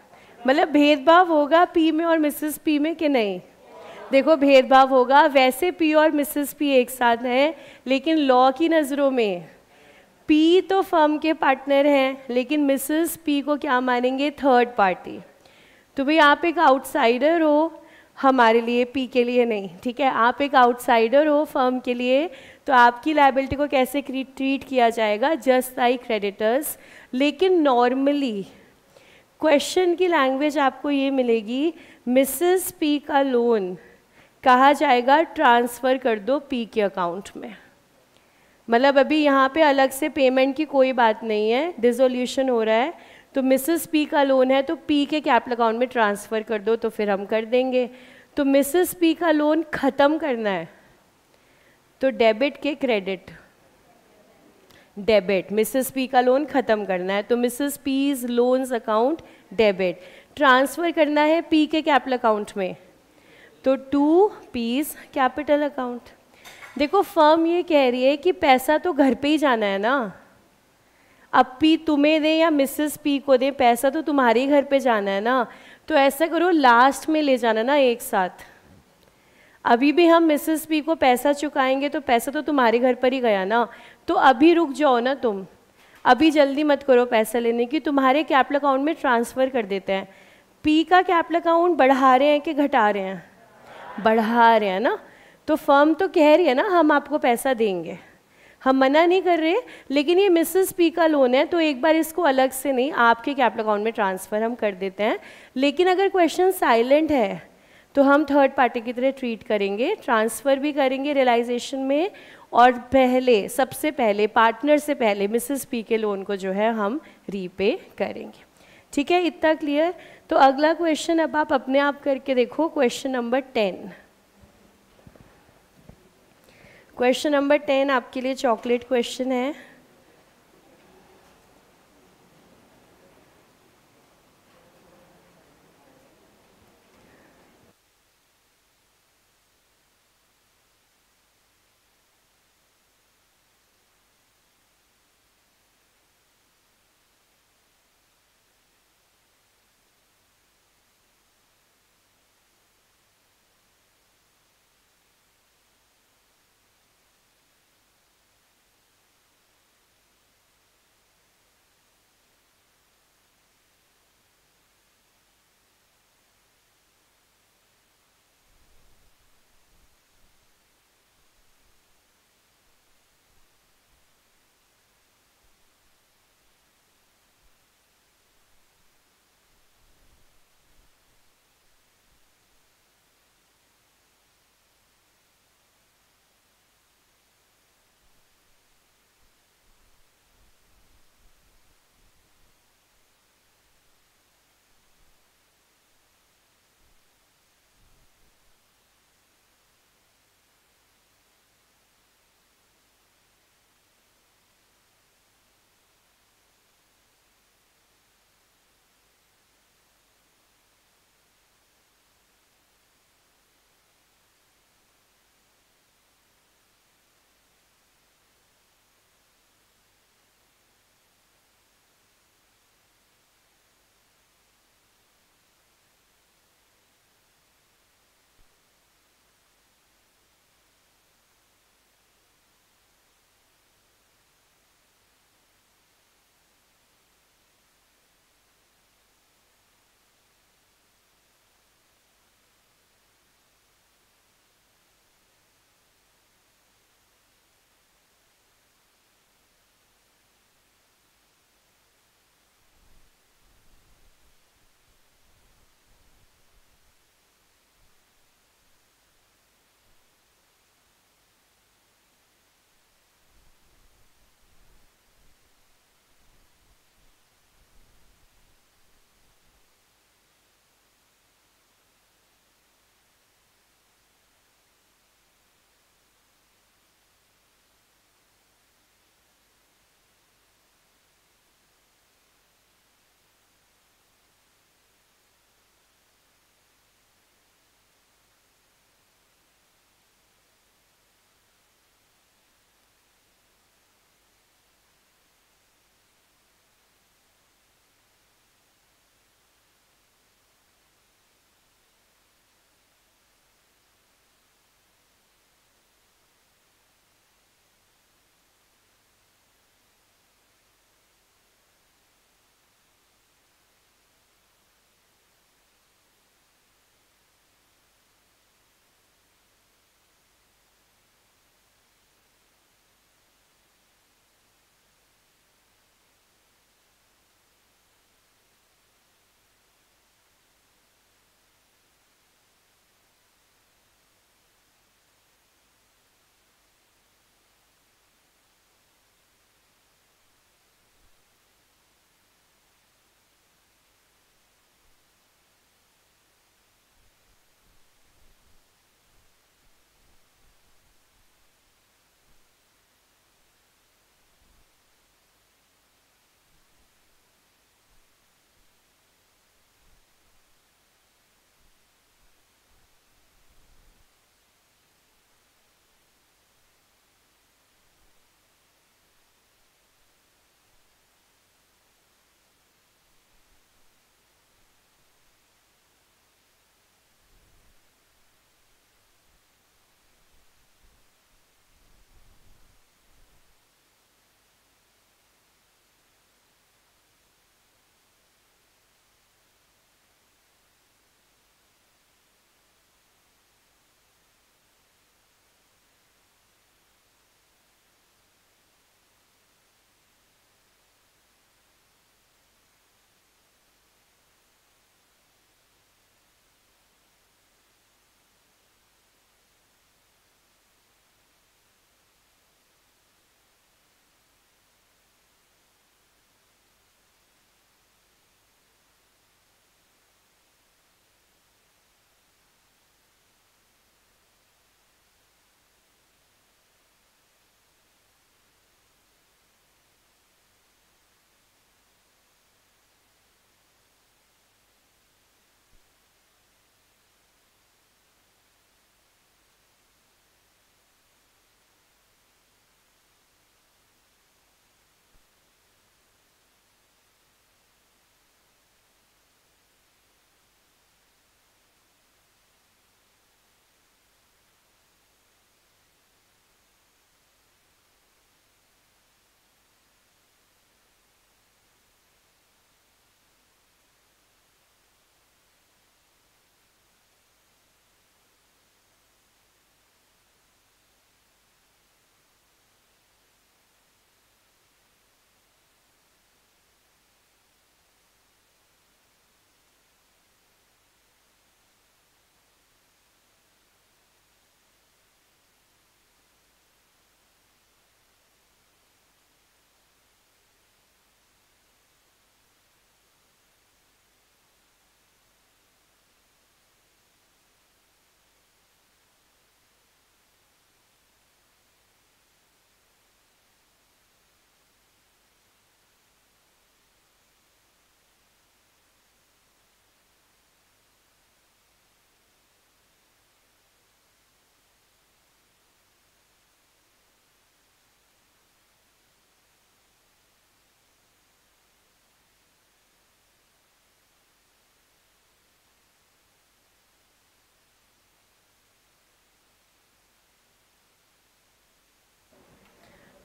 मतलब भेदभाव होगा पी में और मिसेस पी में कि नहीं? देखो भेदभाव होगा। वैसे पी और मिसेस पी एक साथ हैं, लेकिन लॉ की नज़रों में पी तो फर्म के पार्टनर हैं, लेकिन मिसेस पी को क्या मानेंगे? Third party. तो भाई आप एक आउटसाइडर हो हमारे लिए, पी के लिए नहीं, ठीक है? आप एक आउटसाइडर हो फर्म के लिए, तो आपकी लायबिलिटी को कैसे ट्रीट किया जाएगा? Just like creditors. लेकिन नॉर्मली क्वेश्चन की लैंग्वेज आपको ये मिलेगी, मिसेस पी का लोन कहा जाएगा ट्रांसफ़र कर दो पी के अकाउंट में। मतलब अभी यहाँ पे अलग से पेमेंट की कोई बात नहीं है, डिसोल्यूशन हो रहा है, तो मिसेस पी का लोन है तो पी के कैपिटल अकाउंट में ट्रांसफ़र कर दो, तो फिर हम कर देंगे। तो मिसेस पी का लोन ख़त्म करना है तो डेबिट के क्रेडिट, डेबिट, मिसेस पी का लोन ख़त्म करना है तो Mrs P's loans account debit, transfer करना है पी के कैपिटल अकाउंट में तो टू पीज कैपिटल अकाउंट। देखो फर्म ये कह रही है कि पैसा तो घर पे ही जाना है ना, अब पी तुम्हें दे या मिसेस पी को दे, पैसा तो तुम्हारे ही घर पे जाना है ना, तो ऐसा करो लास्ट में ले जाना ना एक साथ। अभी भी हम मिसेस पी को पैसा चुकाएंगे तो पैसा तो तुम्हारे घर पर ही गया ना, तो अभी रुक जाओ ना तुम, अभी जल्दी मत करो पैसा लेने की, तुम्हारे कैपिटल अकाउंट में ट्रांसफ़र कर देते हैं। पी का कैपिटल अकाउंट बढ़ा रहे हैं कि घटा रहे हैं? बढ़ा रहे हैं ना, तो फर्म तो कह रही है ना हम आपको पैसा देंगे, हम मना नहीं कर रहे, लेकिन ये मिसेस पी का लोन है तो एक बार इसको अलग से नहीं आपके कैपिटल अकाउंट में ट्रांसफ़र हम कर देते हैं। लेकिन अगर क्वेश्चन साइलेंट है तो हम थर्ड पार्टी की तरह ट्रीट करेंगे, ट्रांसफ़र भी करेंगे रियलाइजेशन में, और पहले सबसे पहले पार्टनर से पहले मिसेस पी के लोन को जो है हम रीपे करेंगे। ठीक है, इतना क्लियर? तो अगला क्वेश्चन अब आप अपने आप करके देखो, क्वेश्चन नंबर 10। क्वेश्चन नंबर 10 आपके लिए चॉकलेट क्वेश्चन है।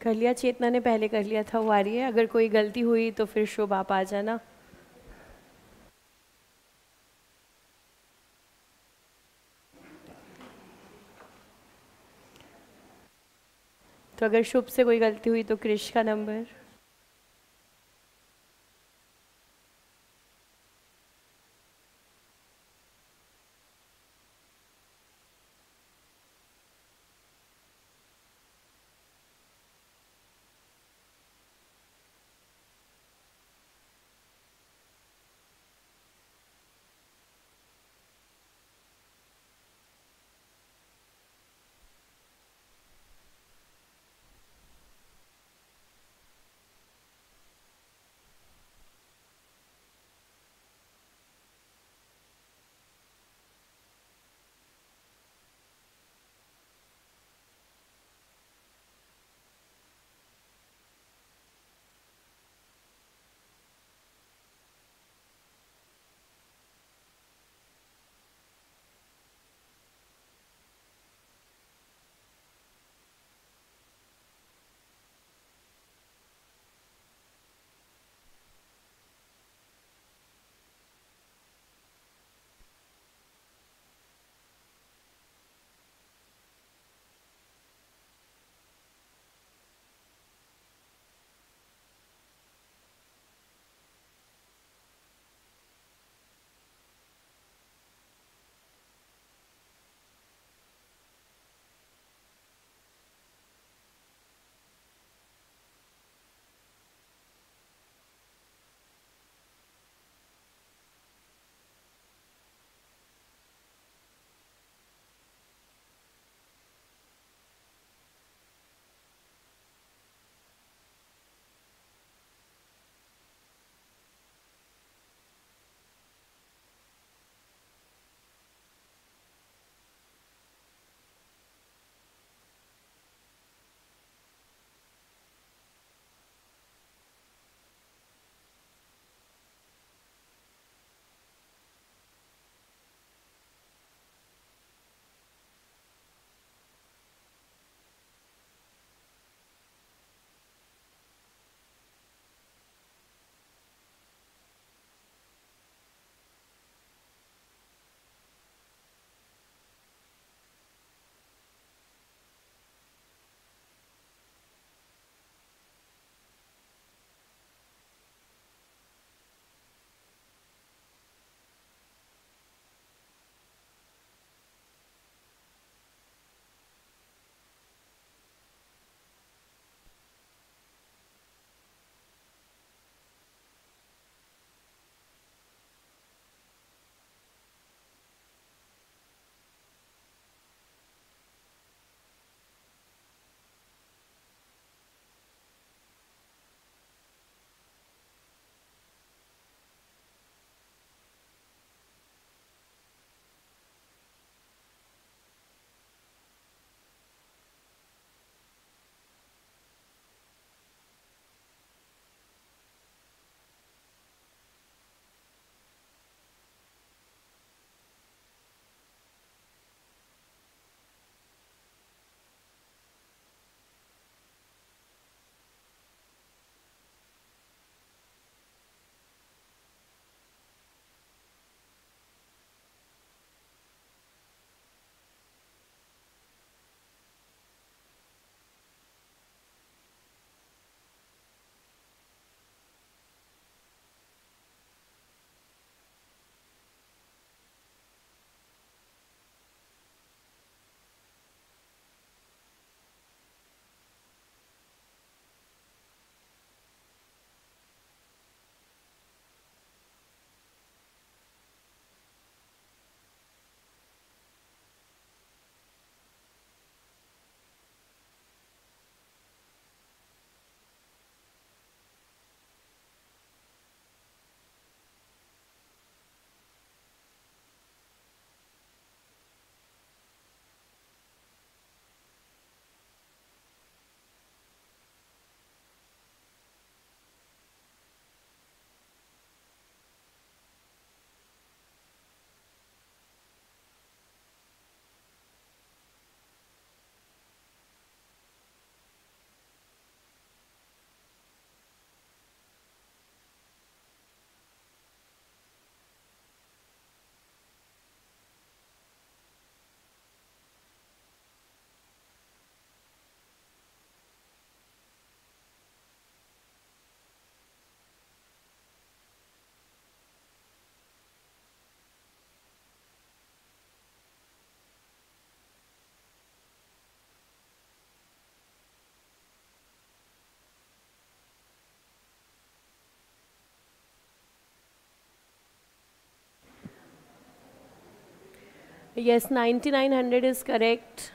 कर लिया, चेतना ने पहले कर लिया था, वो आ रही है। अगर कोई गलती हुई तो फिर शुभ आप आ जाना। तो अगर शुभ से कोई गलती हुई तो क्रिश का number. Yes, 9900 is correct.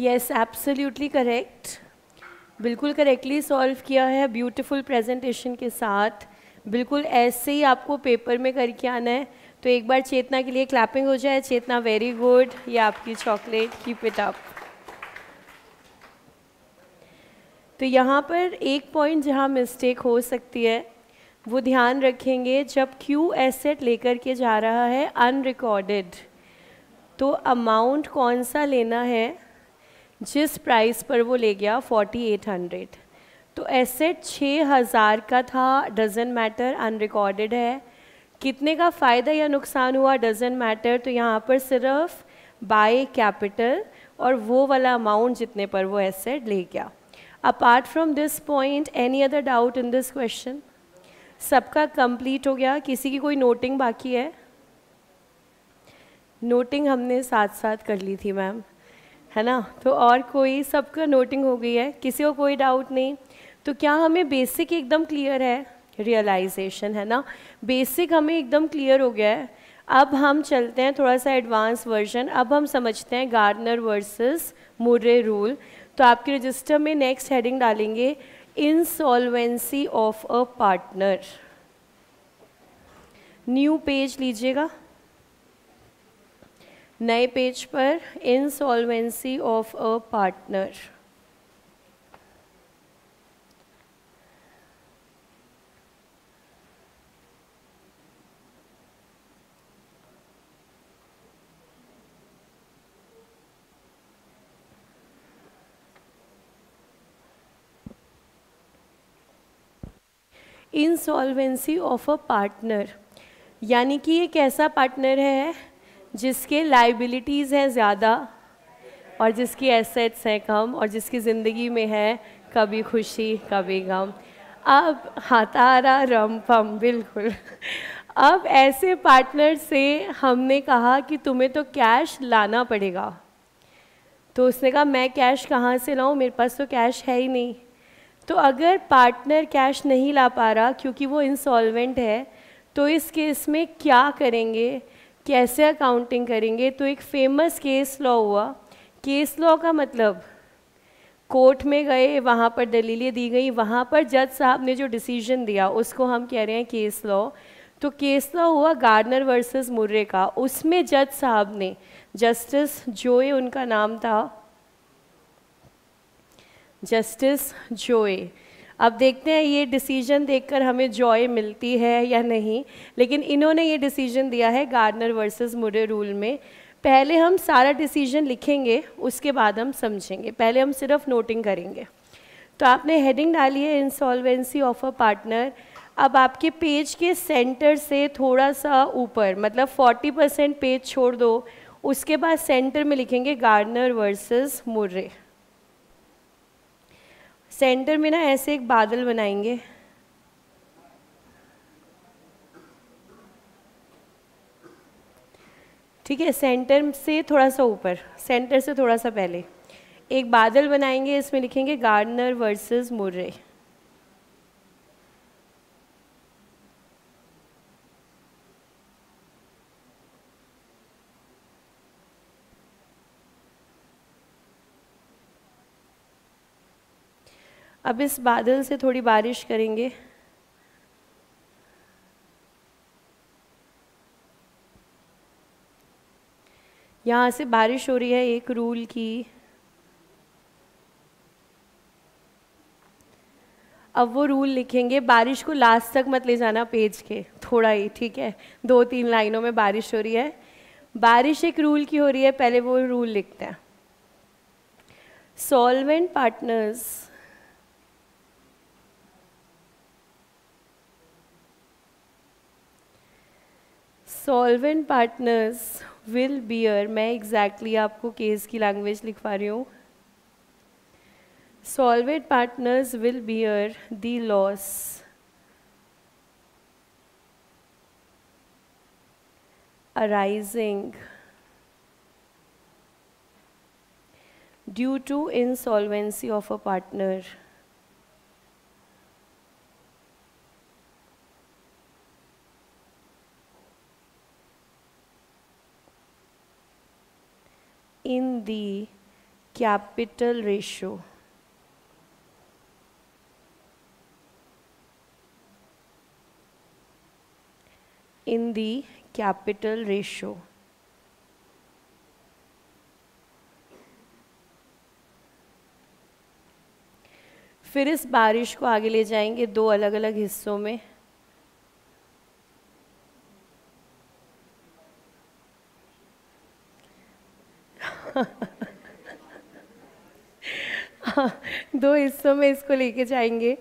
Yes, absolutely correct, बिल्कुल करेक्टली सॉल्व किया है, ब्यूटीफुल प्रेजेंटेशन के साथ। बिल्कुल ऐसे ही आपको पेपर में करके आना है। तो एक बार चेतना के लिए क्लैपिंग हो जाए। चेतना, वेरी गुड, ये आपकी चॉकलेट, कीप इट अप। तो यहाँ पर एक पॉइंट जहाँ मिस्टेक हो सकती है वो ध्यान रखेंगे, जब क्यू एसेट लेकर के जा रहा है अनरिकॉर्डेड, तो अमाउंट कौन सा लेना है जिस प्राइस पर वो ले गया 4800। तो एसेट 6000 का था, डजेंट मैटर, अनरिकॉर्डेड है। कितने का फ़ायदा या नुकसान हुआ डजेंट मैटर। तो यहाँ पर सिर्फ बाय कैपिटल और वो वाला अमाउंट जितने पर वो एसेट ले गया। Apart from this point any other doubt in this question? सबका कंप्लीट हो गया? किसी की कोई नोटिंग बाकी है? नोटिंग हमने साथ साथ कर ली थी मैम, है ना। तो और कोई, सबका नोटिंग हो गई है, किसी को कोई डाउट नहीं? तो क्या हमें बेसिक एकदम क्लियर है? रियलाइजेशन, है ना, बेसिक हमें एकदम क्लियर हो गया है। अब हम चलते हैं थोड़ा सा एडवांस वर्जन। अब हम समझते हैं गार्डनर वर्सेस मुर्रे रूल। तो आपके रजिस्टर में नेक्स्ट हेडिंग डालेंगे insolvency of a partner. New page लीजिएगा, नए पेज पर insolvency of a partner. Insolvency of a partner यानी कि ये कैसा पार्टनर है जिसके लाइबिलिटीज़ हैं ज़्यादा और जिसकी एसेट्स हैं कम और जिसकी ज़िंदगी में है कभी खुशी कभी गम। अब हाँ, तारा रम पम, बिल्कुल। अब ऐसे पार्टनर से हमने कहा कि तुम्हें तो कैश लाना पड़ेगा। तो उसने कहा मैं कैश कहाँ से लाऊं, मेरे पास तो कैश है ही नहीं। तो अगर पार्टनर कैश नहीं ला पा रहा क्योंकि वो इंसॉल्वेंट है, तो इस केस में क्या करेंगे, कैसे अकाउंटिंग करेंगे? तो एक फेमस केस लॉ हुआ। केस लॉ का मतलब कोर्ट में गए, वहाँ पर दलीलें दी गई, वहाँ पर जज साहब ने जो डिसीजन दिया उसको हम कह रहे हैं केस लॉ। तो केस लॉ हुआ गार्डनर वर्सेस मुर्रे का। उसमें जज साहब ने, जस्टिस जोए उनका नाम था, जस्टिस जोए। अब देखते हैं ये डिसीजन देखकर हमें जॉय मिलती है या नहीं, लेकिन इन्होंने ये डिसीजन दिया है गार्डनर वर्सेस मुर्रे रूल में। पहले हम सारा डिसीजन लिखेंगे, उसके बाद हम समझेंगे, पहले हम सिर्फ नोटिंग करेंगे। तो आपने हेडिंग डाली है इंसॉल्वेंसी ऑफ अ पार्टनर। अब आपके पेज के सेंटर से थोड़ा सा ऊपर, मतलब 40% पेज छोड़ दो, उसके बाद सेंटर में लिखेंगे गार्डनर वर्सेस मुर्रे। सेंटर में ना ऐसे एक बादल बनाएंगे, ठीक है, सेंटर से थोड़ा सा ऊपर, सेंटर से थोड़ा सा पहले एक बादल बनाएंगे, इसमें लिखेंगे गार्डनर वर्सेस मुर्रे। अब इस बादल से थोड़ी बारिश करेंगे। यहाँ से बारिश हो रही है एक रूल की। अब वो रूल लिखेंगे, बारिश को लास्ट तक मत ले जाना पेज के, थोड़ा ही, ठीक है, 2-3 लाइनों में बारिश हो रही है। बारिश एक रूल की हो रही है, पहले वो रूल लिखते हैं। सॉल्वेंट पार्टनर्स विल बियर, मैं एग्जैक्टली आपको केस की लैंग्वेज लिखवा रही हूँ। Solvent partners will bear the loss arising due to insolvency of a partner in the capital ratio. In the capital ratio. फिर इस बारिश को आगे ले जाएंगे दो अलग अलग हिस्सों में. दो हिस्सों में इसको लेके जाएंगे.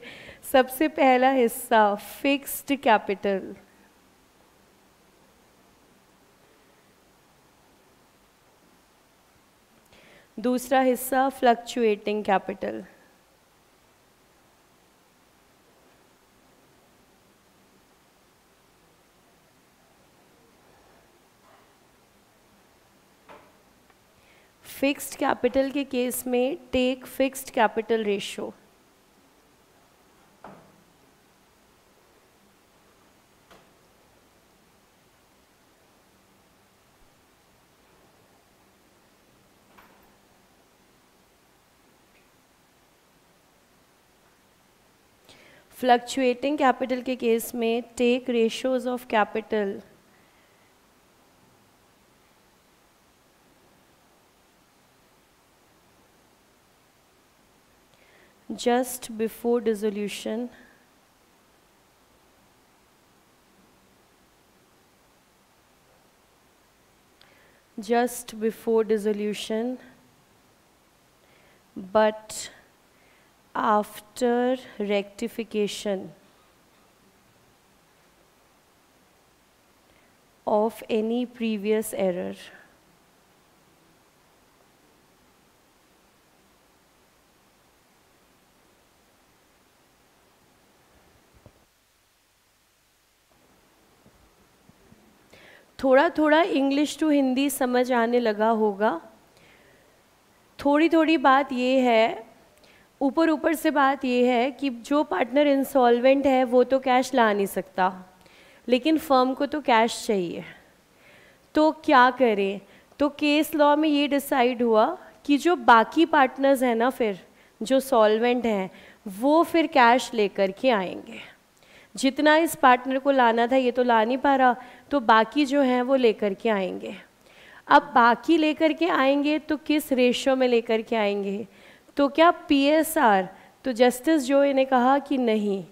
सबसे पहला हिस्सा फिक्स्ड कैपिटल. दूसरा हिस्सा फ्लक्चुएटिंग कैपिटल. फिक्स्ड कैपिटल के केस में take fixed capital ratio. Fluctuating capital के केस में take ratios of capital. Just before dissolution. Just before dissolution, but after rectification of any previous error. थोड़ा थोड़ा English to Hindi समझ आने लगा होगा. थोड़ी थोड़ी बात ये है, ऊपर ऊपर से बात ये है कि जो पार्टनर इंसॉल्वेंट है वो तो कैश ला नहीं सकता, लेकिन फर्म को तो कैश चाहिए. तो क्या करें? तो केस लॉ में ये डिसाइड हुआ कि जो बाकी पार्टनर्स हैं ना, फिर जो सॉल्वेंट हैं वो फिर कैश लेकर के आएंगे. जितना इस पार्टनर को लाना था ये तो ला नहीं पा रहा, तो बाकी जो हैं वो लेकर के आएंगे. अब बाकी लेकर के आएंगे तो किस रेशो में लेकर के आएंगे? तो क्या PSR? तो जस्टिस जो ने कहा कि नहीं,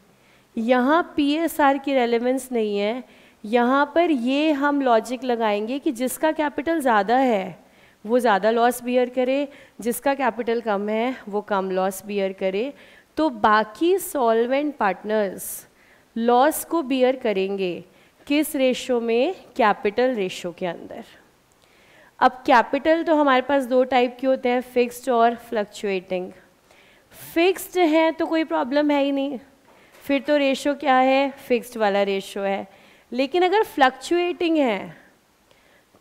यहाँ PSR की रेलेवेंस नहीं है. यहाँ पर ये हम लॉजिक लगाएंगे कि जिसका कैपिटल ज़्यादा है वो ज़्यादा लॉस बियर करे, जिसका कैपिटल कम है वो कम लॉस बियर करे. तो बाकी सॉल्वेंट पार्टनर्स लॉस को बियर करेंगे किस रेशो में? कैपिटल रेशो के अंदर. अब कैपिटल तो हमारे पास दो टाइप के होते हैं, फिक्स्ड और फ्लक्चुएटिंग. फिक्स्ड है तो कोई प्रॉब्लम है ही नहीं, फिर तो रेशो क्या है? फिक्स्ड वाला रेशो है. लेकिन अगर फ्लक्चुएटिंग है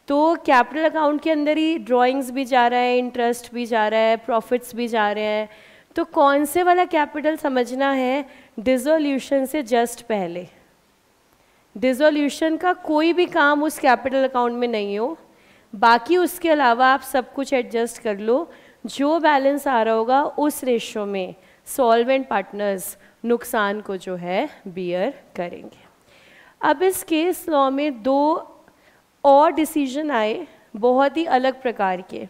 तो कैपिटल अकाउंट के अंदर ही ड्राइंग्स भी जा रहा है, इंटरेस्ट भी जा रहा है, प्रॉफिट्स भी जा रहे हैं. तो कौन से वाला कैपिटल समझना है? डिसोल्यूशन से जस्ट पहले. डिसोल्यूशन का कोई भी काम उस कैपिटल अकाउंट में नहीं हो, बाकी उसके अलावा आप सब कुछ एडजस्ट कर लो. जो बैलेंस आ रहा होगा उस रेशो में सॉल्वेंट पार्टनर्स नुकसान को जो है बियर करेंगे. अब इस केस लॉ में दो और डिसीजन आए बहुत ही अलग प्रकार के.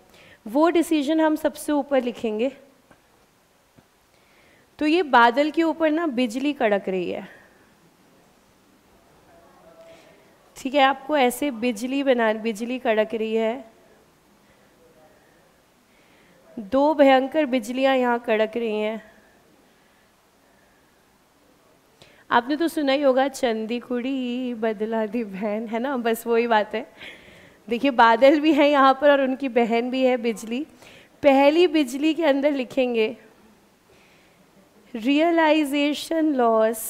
वो डिसीजन हम सबसे ऊपर लिखेंगे. तो ये बादल के ऊपर ना बिजली कड़क रही है, ठीक है? आपको ऐसे बिजली कड़क रही है. दो भयंकर बिजलियां यहाँ कड़क रही हैं. आपने तो सुना ही होगा, चंदी कुड़ी बदला दी बहन, है ना? बस वही बात है. देखिए बादल भी हैं यहाँ पर और उनकी बहन भी है बिजली. पहली बिजली के अंदर लिखेंगे realisation loss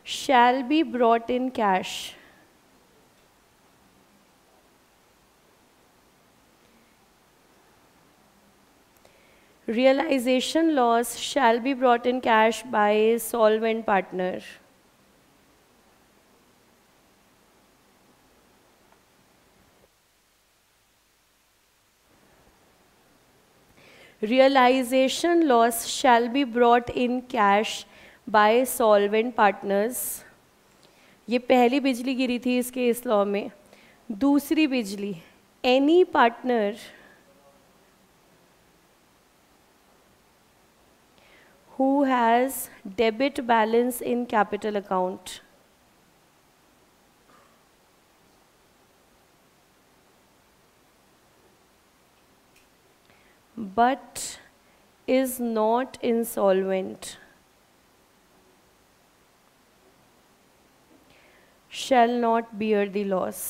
shall be brought in cash. Realization loss shall be brought in cash by solvent partner. realization loss shall be brought in cash by solvent partners। ये पहली बिजली गिरी थी इसके इस लॉ में। दूसरी बिजली, any partner who has debit balance in capital account but is not insolvent shall not bear the loss।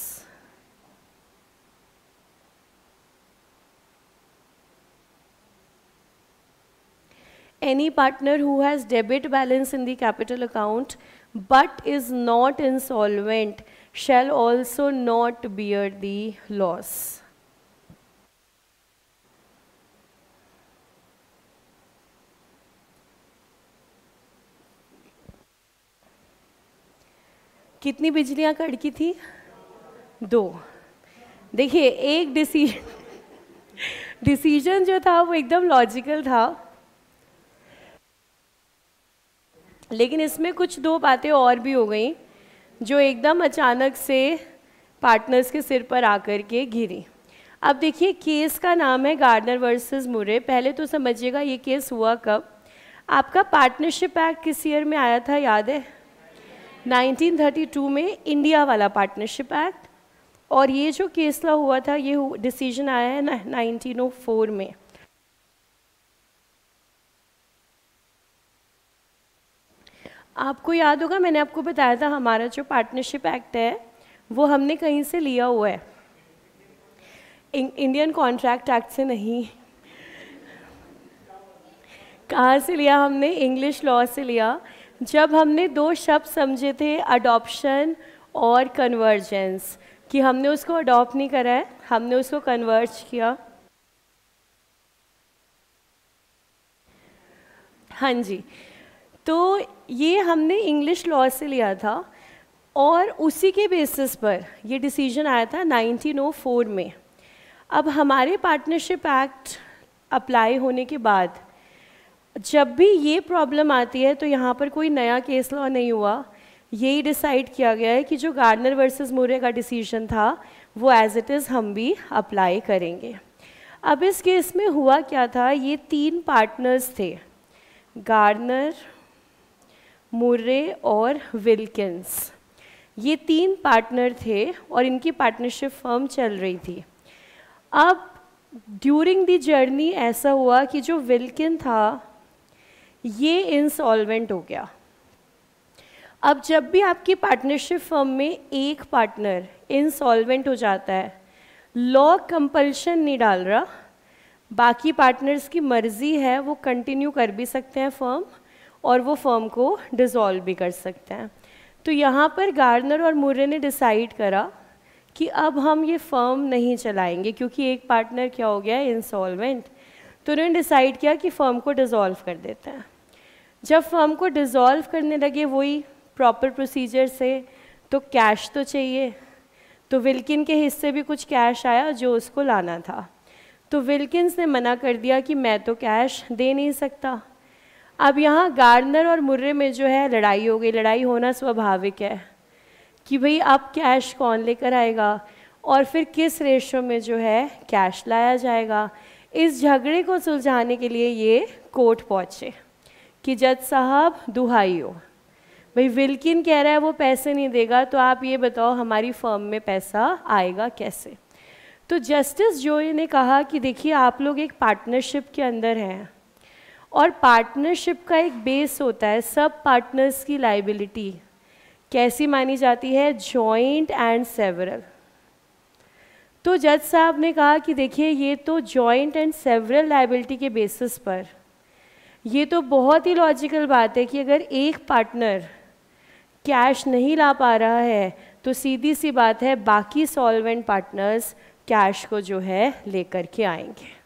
Any partner who has debit balance in the capital account but is not insolvent shall also not bear the loss। कितनी बिजलियां कड़की थी? 2। देखिए एक decision जो था वो एकदम logical था, लेकिन इसमें कुछ 2 बातें और भी हो गई जो एकदम अचानक से पार्टनर्स के सिर पर आकर के गिरी। अब देखिए केस का नाम है गार्डनर वर्सेस मुरे। पहले तो समझिएगा ये केस हुआ कब। आपका पार्टनरशिप एक्ट किस ईयर में आया था याद है? 1932 में, इंडिया वाला पार्टनरशिप एक्ट। और ये जो केस लॉ हुआ था ये डिसीजन आया है 1904 में। आपको याद होगा मैंने आपको बताया था हमारा जो पार्टनरशिप एक्ट है वो हमने कहीं से लिया हुआ है, इंडियन कॉन्ट्रैक्ट एक्ट से नहीं। कहाँ से लिया हमने? इंग्लिश लॉ से लिया। जब हमने 2 शब्द समझे थे, अडॉप्शन और कन्वर्जेंस, कि हमने उसको अडॉप्ट नहीं करा है, हमने उसको कन्वर्ज किया। हाँ जी, तो ये हमने इंग्लिश लॉ से लिया था और उसी के बेसिस पर ये डिसीजन आया था 1904 में। अब हमारे पार्टनरशिप एक्ट अप्लाई होने के बाद जब भी ये प्रॉब्लम आती है तो यहाँ पर कोई नया केस लॉ नहीं हुआ, यही डिसाइड किया गया है कि जो गार्डनर वर्सेस मुरे का डिसीजन था वो एज इट इज़ हम भी अप्लाई करेंगे। अब इस केस में हुआ क्या था, ये 3 पार्टनर्स थे, गार्डनर, मुरे और विल्किंस। ये 3 पार्टनर थे और इनकी पार्टनरशिप फर्म चल रही थी। अब ड्यूरिंग द जर्नी ऐसा हुआ कि जो विल्किन था ये इंसॉल्वेंट हो गया। अब जब भी आपकी पार्टनरशिप फर्म में एक पार्टनर इंसॉल्वेंट हो जाता है, लॉ कंपल्शन नहीं डाल रहा, बाकी पार्टनर्स की मर्जी है, वो कंटिन्यू कर भी सकते हैं फर्म और वो फर्म को डिसॉल्व भी कर सकते हैं। तो यहाँ पर गार्डनर और मुरे ने डिसाइड करा कि अब हम ये फर्म नहीं चलाएंगे क्योंकि एक पार्टनर क्या हो गया, इंसॉल्वेंट। तो उन्होंने डिसाइड किया कि फ़र्म को डिज़ोल्व कर देते हैं। जब फर्म को डिज़ोल्व करने लगे वही प्रॉपर प्रोसीजर से, तो कैश तो चाहिए, तो विल्किन के हिस्से भी कुछ कैश आया जो उसको लाना था। तो विल्किंस ने मना कर दिया कि मैं तो कैश दे नहीं सकता। अब यहाँ गार्डनर और मुर्रे में जो है लड़ाई हो गई। लड़ाई होना स्वाभाविक है कि भाई अब कैश कौन लेकर आएगा और फिर किस रेशो में जो है कैश लाया जाएगा। इस झगड़े को सुलझाने के लिए ये कोर्ट पहुँचे कि जज साहब दुहाई हो, भाई विल्किन कह रहा है वो पैसे नहीं देगा, तो आप ये बताओ हमारी फर्म में पैसा आएगा कैसे। तो जस्टिस जोई ने कहा कि देखिए आप लोग एक पार्टनरशिप के अंदर हैं और पार्टनरशिप का एक बेस होता है सब पार्टनर्स की लाइबिलिटी कैसी मानी जाती है, जॉइंट एंड सेवरल। तो जज साहब ने कहा कि देखिए ये तो जॉइंट एंड सेवरल लाइबिलिटी के बेसिस पर ये तो बहुत ही लॉजिकल बात है कि अगर एक पार्टनर कैश नहीं ला पा रहा है तो सीधी सी बात है बाकी सॉल्वेंट पार्टनर्स कैश को जो है लेकर के आएंगे।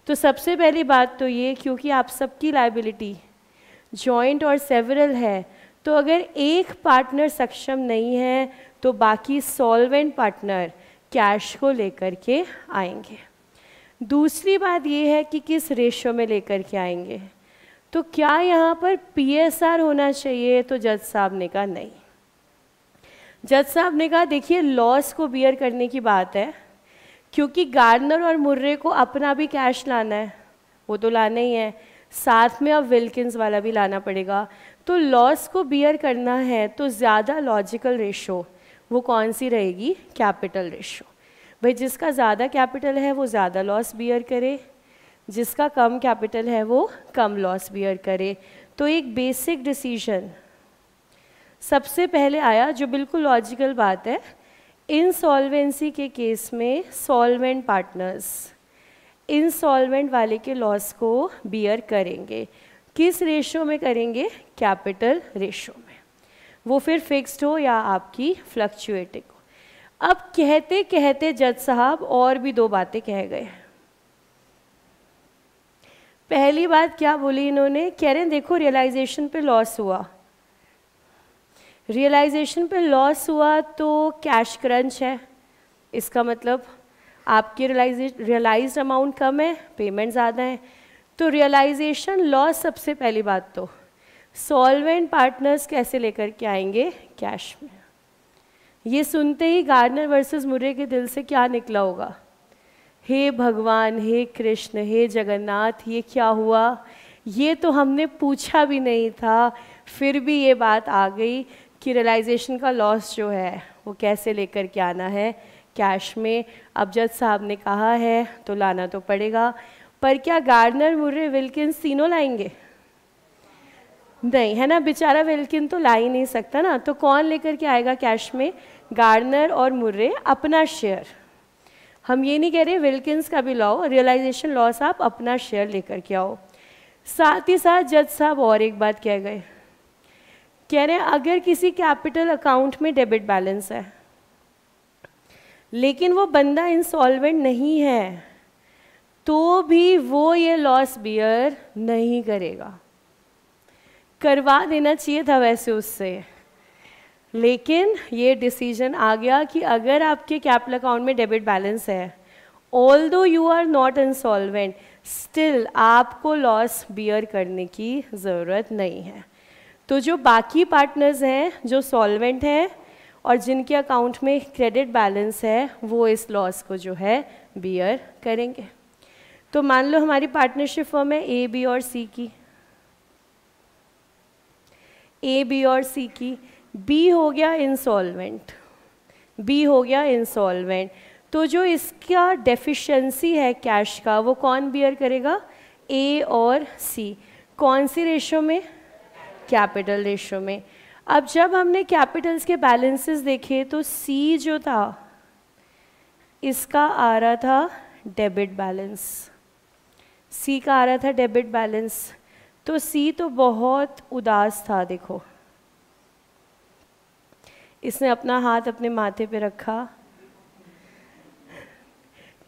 तो सबसे पहली बात तो ये, क्योंकि आप सबकी लाइबिलिटी जॉइंट और सेवरल है, तो अगर एक पार्टनर सक्षम नहीं है तो बाकी सॉल्वेंट पार्टनर कैश को लेकर के आएंगे। दूसरी बात ये है कि किस रेशो में लेकर के आएंगे। तो क्या यहाँ पर PSR होना चाहिए? तो जज साहब ने कहा नहीं। जज साहब ने कहा देखिए लॉस को बियर करने की बात है, क्योंकि गार्डनर और मुर्रे को अपना भी कैश लाना है, वो तो लाना ही है, साथ में अब विल्किंस वाला भी लाना पड़ेगा। तो लॉस को बियर करना है तो ज़्यादा लॉजिकल रेशो वो कौन सी रहेगी? Capital ratio. भाई जिसका ज़्यादा कैपिटल है वो ज़्यादा लॉस बियर करे, जिसका कम कैपिटल है वो कम लॉस बियर करे। तो एक बेसिक डिसीजन सबसे पहले आया जो बिल्कुल लॉजिकल बात है, इंसॉल्वेंसी के केस में सॉल्वेंट पार्टनर्स इंसॉल्वेंट वाले के लॉस को बियर करेंगे। किस रेशो में करेंगे? कैपिटल रेशो में। वो फिर फिक्स्ड हो या आपकी फ्लक्चुएटिंग हो। अब कहते कहते जज साहब और भी दो बातें कह गए। पहली बात क्या बोली इन्होंने? कह रहे हैं देखो रियलाइजेशन पे लॉस हुआ, रियलाइजेशन पे लॉस हुआ तो कैश क्रंच है, इसका मतलब आपकी रियलाइज्ड अमाउंट कम है, पेमेंट ज़्यादा है, तो रियलाइजेशन लॉस सबसे पहली बात तो सॉल्वेंट पार्टनर्स कैसे लेकर के आएंगे? कैश में। ये सुनते ही गार्डनर वर्सेस मुर्रे के दिल से क्या निकला होगा? हे भगवान, हे कृष्ण, हे जगन्नाथ, ये क्या हुआ? ये तो हमने पूछा भी नहीं था, फिर भी ये बात आ गई कि रियलाइजेशन का लॉस जो है वो कैसे लेकर के आना है? कैश में। अब जज साहब ने कहा है तो लाना तो पड़ेगा, पर क्या गार्डनर, मुर्रे, विल्किंस तीनों लाएंगे? नहीं, है ना, बेचारा विल्किन तो ला ही नहीं सकता ना, तो कौन लेकर के आएगा कैश में? गार्डनर और मुर्रे अपना शेयर। हम ये नहीं कह रहे विल्किंस का भी लाओ, रियलाइजेशन लॉस आप अपना शेयर लेकर के आओ। साथ ही साथ जज साहब और एक बात कह गए, कह रहे हैं अगर किसी कैपिटल अकाउंट में डेबिट बैलेंस है लेकिन वो बंदा इंसॉल्वेंट नहीं है तो भी वो ये लॉस बियर नहीं करेगा। करवा देना चाहिए था वैसे उससे, लेकिन ये डिसीजन आ गया कि अगर आपके कैपिटल अकाउंट में डेबिट बैलेंस है, although you are not insolvent, still आपको लॉस बियर करने की ज़रूरत नहीं है। तो जो बाकी पार्टनर्स हैं जो सॉल्वेंट हैं और जिनके अकाउंट में क्रेडिट बैलेंस है वो इस लॉस को जो है बियर करेंगे। तो मान लो हमारी पार्टनरशिप फर्म है ए, बी और सी की, ए, बी और सी की। बी हो गया इंसॉल्वेंट, बी हो गया इंसॉल्वेंट, तो जो इसका डेफिशिएंसी है कैश का वो कौन बियर करेगा? ए और सी। कौन सी रेशो में? कैपिटल रेशो में। अब जब हमने कैपिटल्स के बैलेंसेस देखे तो सी जो था इसका आ रहा था डेबिट बैलेंस, सी का आ रहा था डेबिट बैलेंस, तो सी तो बहुत उदास था। देखो इसने अपना हाथ अपने माथे पे रखा,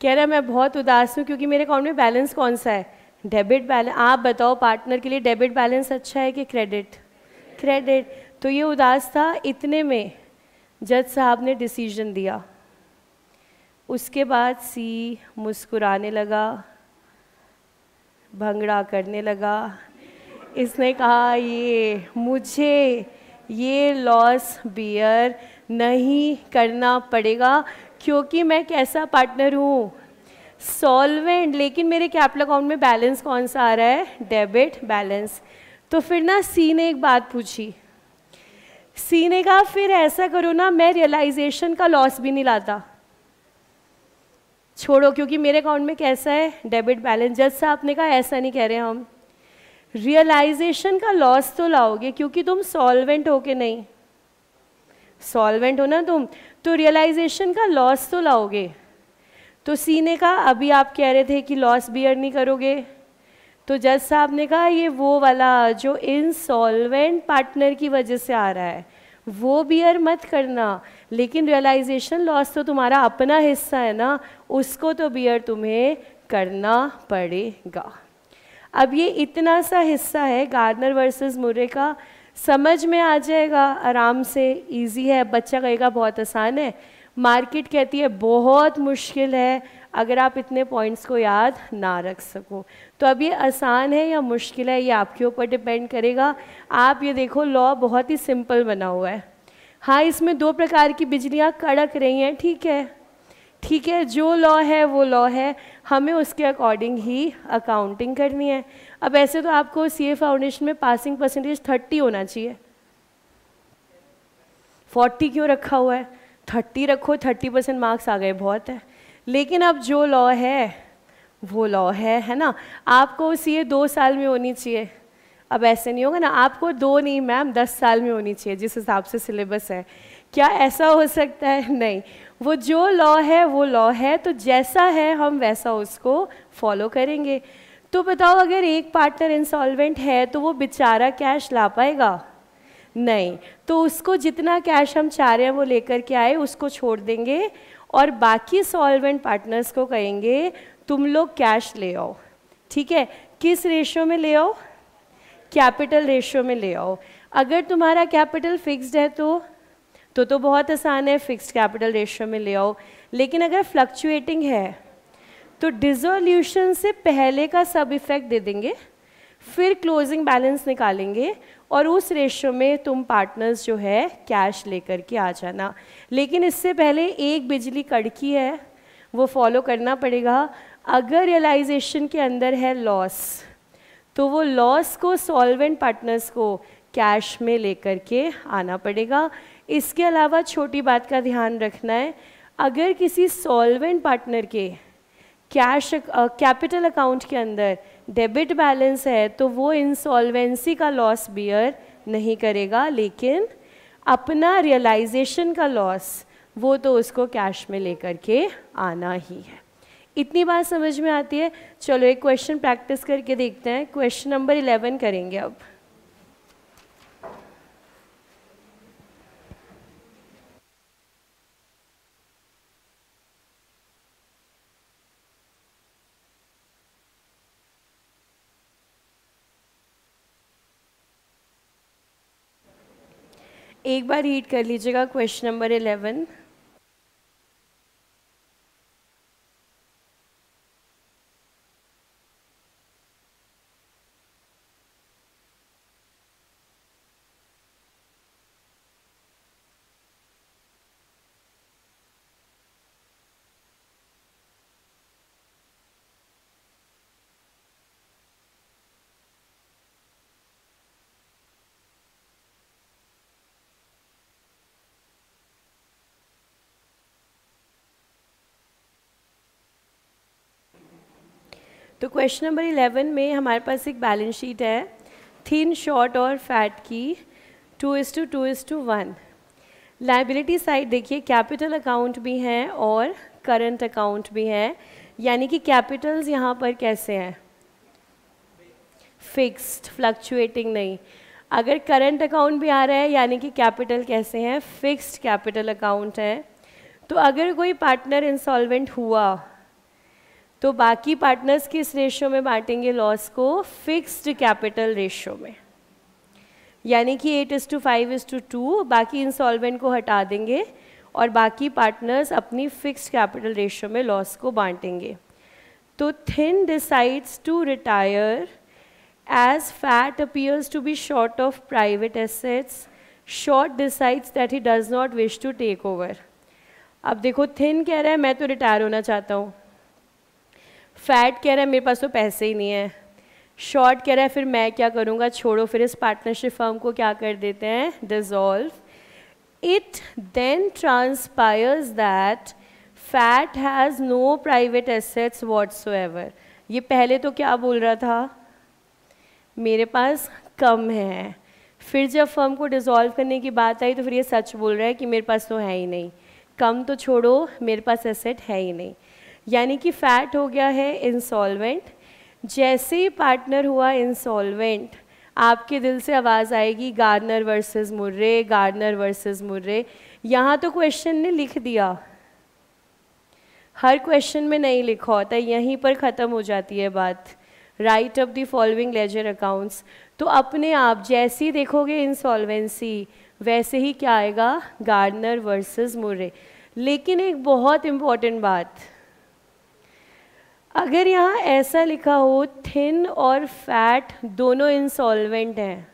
कह रहा है मैं बहुत उदास हूँ क्योंकि मेरे अकाउंट में बैलेंस कौन सा है? Debit balance. आप बताओ पार्टनर के लिए डेबिट बैलेंस अच्छा है कि क्रेडिट? क्रेडिट। तो ये उदास था। इतने में जज साहब ने डिसीजन दिया। उसके बाद सी मुस्कुराने लगा, भंगड़ा करने लगा। इसने कहा ये मुझे ये लॉस बियर नहीं करना पड़ेगा क्योंकि मैं कैसा पार्टनर हूँ? सॉल्वेंट। लेकिन मेरे कैपिटल अकाउंट में बैलेंस कौन सा आ रहा है? Debit balance. तो फिर ना सी ने एक बात पूछी, सी ने कहा फिर ऐसा करो ना, मैं रियलाइजेशन का लॉस भी नहीं लाता, छोड़ो, क्योंकि मेरे अकाउंट में कैसा है? Debit balance. जज साहब ने कहा ऐसा नहीं कह रहे हम, रियलाइजेशन का लॉस तो लाओगे क्योंकि तुम सॉल्वेंट हो के नहीं, सॉल्वेंट हो ना तुम, तो रियलाइजेशन का लॉस तो लाओगे। तो सी ने कहा अभी आप कह रहे थे कि लॉस बियर नहीं करोगे, तो जज साहब ने कहा ये वो वाला जो इंसॉल्वेंट पार्टनर की वजह से आ रहा है वो बियर मत करना, लेकिन रियलाइजेशन लॉस तो तुम्हारा अपना हिस्सा है ना, उसको तो बियर तुम्हें करना पड़ेगा। अब ये इतना सा हिस्सा है गार्डनर वर्सेस मुर्रे का, समझ में आ जाएगा आराम से, इजी है। बच्चा कहेगा बहुत आसान है, मार्केट कहती है बहुत मुश्किल है, अगर आप इतने पॉइंट्स को याद ना रख सको। तो अब ये आसान है या मुश्किल है, ये आपके ऊपर डिपेंड करेगा। आप ये देखो, लॉ बहुत ही सिंपल बना हुआ है। हाँ, इसमें 2 प्रकार की बिजलियाँ कड़क रही हैं, ठीक है, ठीक है, जो लॉ है वो लॉ है, हमें उसके अकॉर्डिंग ही अकाउंटिंग करनी है। अब ऐसे तो आपको सीए फाउंडेशन में पासिंग परसेंटेज 30 होना चाहिए, 40 क्यों रखा हुआ है? 30 रखो, 30% मार्क्स आ गए, बहुत है। लेकिन अब जो लॉ है वो लॉ है ना। आपको सीए 2 साल में होनी चाहिए, अब ऐसे नहीं होगा ना, आपको 2 नहीं मैम 10 साल में होनी चाहिए जिस हिसाब से सिलेबस है। क्या ऐसा हो सकता है? नहीं, वो जो लॉ है वो लॉ है, तो जैसा है हम वैसा उसको फॉलो करेंगे। तो बताओ, अगर एक पार्टनर इंसॉल्वेंट है तो वो बेचारा कैश ला पाएगा? नहीं, तो उसको जितना कैश हम चाह रहे हैं वो लेकर के आए, उसको छोड़ देंगे और बाकी सॉल्वेंट पार्टनर्स को कहेंगे तुम लोग कैश ले आओ, ठीक है। किस रेशियो में ले आओ? कैपिटल रेशियो में ले आओ। अगर तुम्हारा कैपिटल फिक्स्ड है तो बहुत आसान है, फिक्स्ड कैपिटल रेशियो में ले आओ। लेकिन अगर फ्लक्चुएटिंग है तो डिसोल्यूशन से पहले का सब इफेक्ट दे देंगे, फिर क्लोजिंग बैलेंस निकालेंगे और उस रेशियो में तुम पार्टनर्स जो है कैश लेकर के आ जाना। लेकिन इससे पहले एक बिजली कड़की है, वो फॉलो करना पड़ेगा। अगर रियलाइजेशन के अंदर है लॉस, तो वो लॉस को सॉल्वेंट पार्टनर्स को कैश में लेकर के आना पड़ेगा। इसके अलावा छोटी बात का ध्यान रखना है, अगर किसी सॉल्वेंट पार्टनर के कैपिटल अकाउंट के अंदर डेबिट बैलेंस है तो वो इंसॉल्वेंसी का लॉस बियर नहीं करेगा, लेकिन अपना रियलाइजेशन का लॉस वो तो उसको कैश में लेकर के आना ही है। इतनी बात समझ में आती है? चलो एक क्वेश्चन प्रैक्टिस करके देखते हैं। क्वेश्चन नंबर 11 करेंगे अब। एक बार रीड कर लीजिएगा क्वेश्चन नंबर 11। तो क्वेश्चन नंबर 11 में हमारे पास एक बैलेंस शीट है, थिन, शॉर्ट और फैट की 2:2:1। लायबिलिटी साइड देखिए, कैपिटल अकाउंट भी हैं और करंट अकाउंट भी हैं, यानी कि कैपिटल्स यहाँ पर कैसे हैं? फिक्स्ड, फ्लक्चुएटिंग नहीं। अगर करंट अकाउंट भी आ रहा है यानी कि कैपिटल कैसे हैं? फिक्स्ड कैपिटल अकाउंट है। तो अगर कोई पार्टनर इंसॉल्वेंट हुआ तो बाकी पार्टनर्स किस रेशियो में बांटेंगे लॉस को? फिक्स्ड कैपिटल रेशियो में, यानी कि 8:5:2। बाकी इंसॉल्वेंट को हटा देंगे और बाकी पार्टनर्स अपनी फिक्स्ड कैपिटल रेशियो में लॉस को बांटेंगे। तो Thin decides to retire as fat appears to be short of private assets, short decides that he does not wish to take over। अब देखो, थिन कह रहा है मैं तो रिटायर होना चाहता हूँ, फैट कह रहा है मेरे पास तो पैसे ही नहीं है, शॉर्ट कह रहा है फिर मैं क्या करूँगा, छोड़ो, फिर इस पार्टनरशिप फर्म को क्या कर देते हैं? Dissolve. It then transpires that fat has no private assets whatsoever. ये पहले तो क्या बोल रहा था? मेरे पास कम है। फिर जब फर्म को डिसॉल्व करने की बात आई तो फिर ये सच बोल रहा है कि मेरे पास तो है ही नहीं, कम तो छोड़ो, मेरे पास एसेट है ही नहीं। यानी कि फैट हो गया है इंसॉल्वेंट। जैसे ही पार्टनर हुआ इंसॉल्वेंट, आपके दिल से आवाज़ आएगी Gardner versus Murray, Gardner versus Murray. यहाँ तो क्वेश्चन ने लिख दिया, हर क्वेश्चन में नहीं लिखा होता, यहीं पर ख़त्म हो जाती है बात। Right up the following ledger accounts. तो अपने आप जैसे ही देखोगे इंसॉल्वेंसी, वैसे ही क्या आएगा? Gardner versus Murray. लेकिन एक बहुत इम्पॉर्टेंट बात, अगर यहाँ ऐसा लिखा हो थिन और फैट दोनों इंसॉल्वेंट हैं,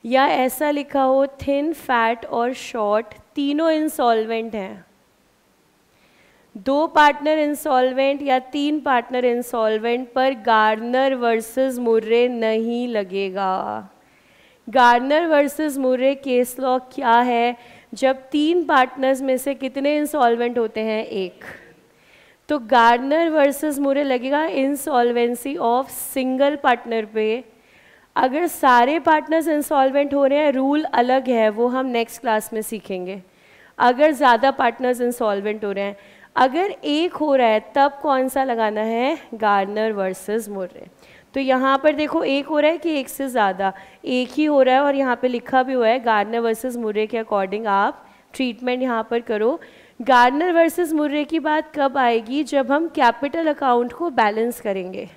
या ऐसा लिखा हो थिन फैट और शॉर्ट तीनों इंसॉल्वेंट हैं, दो पार्टनर इंसॉल्वेंट या तीन पार्टनर इंसॉल्वेंट पर गार्नर वर्सेस मुर्रे नहीं लगेगा। Garner versus Murray case law क्या है? जब तीन पार्टनर्स में से कितने इंसॉल्वेंट होते हैं? एक। तो गार्नर वर्सेस मुर्रे लगेगा इंसॉल्वेंसी ऑफ सिंगल पार्टनर पे। अगर सारे पार्टनर्स इंसॉल्वेंट हो रहे हैं, रूल अलग है, वो हम नेक्स्ट क्लास में सीखेंगे। अगर ज़्यादा पार्टनर्स इंसॉल्वेंट हो रहे हैं, अगर एक हो रहा है तब कौन सा लगाना है? Garner versus Murray. तो यहाँ पर देखो एक हो रहा है कि एक से ज़्यादा? एक ही हो रहा है, और यहाँ पे लिखा भी हुआ है गार्नर वर्सेस मुर्रे के अकॉर्डिंग आप ट्रीटमेंट यहाँ पर करो। गार्नर वर्सेस मुर्रे की बात कब आएगी? जब हम कैपिटल अकाउंट को बैलेंस करेंगे,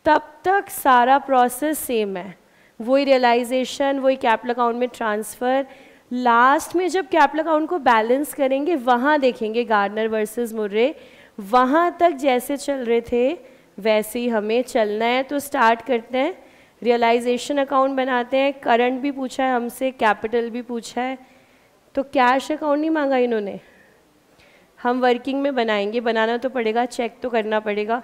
तब तक सारा प्रोसेस सेम है, वही रियलाइजेशन, वही कैपिटल अकाउंट में ट्रांसफ़र। लास्ट में जब कैपिटल अकाउंट को बैलेंस करेंगे वहाँ देखेंगे गार्नर वर्सेस मुर्रे। वहाँ तक जैसे चल रहे थे वैसे ही हमें चलना है। तो स्टार्ट करते हैं, रियलाइजेशन अकाउंट बनाते हैं। करंट भी पूछा है हमसे, कैपिटल भी पूछा है, तो कैश अकाउंट नहीं मांगा इन्होंने, हम वर्किंग में बनाएंगे, बनाना तो पड़ेगा, चेक तो करना पड़ेगा।